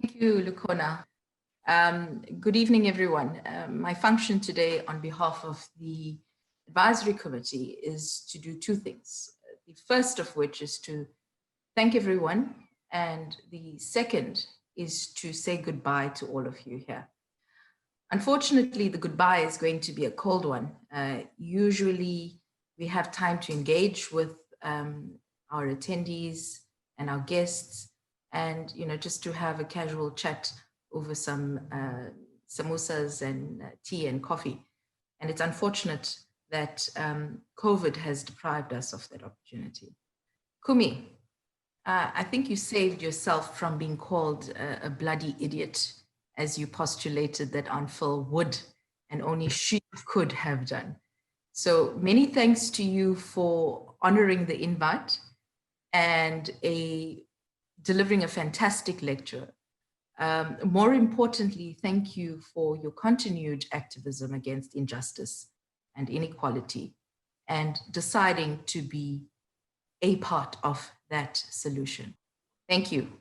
Thank you, Lukhona. Good evening, everyone. My function today on behalf of the Advisory Committee is to do two things. The first of which is to thank everyone, and the second is to say goodbye to all of you here. Unfortunately, the goodbye is going to be a cold one. Usually, we have time to engage with our attendees and our guests, and just to have a casual chat over some samosas and tea and coffee. And it's unfortunate that COVID has deprived us of that opportunity. Kumi, I think you saved yourself from being called a bloody idiot, as you postulated that Aunt Phil would and only she could have done. So many thanks to you for honoring the invite and delivering a fantastic lecture. More importantly, thank you for your continued activism against injustice and inequality and deciding to be a part of that solution. Thank you.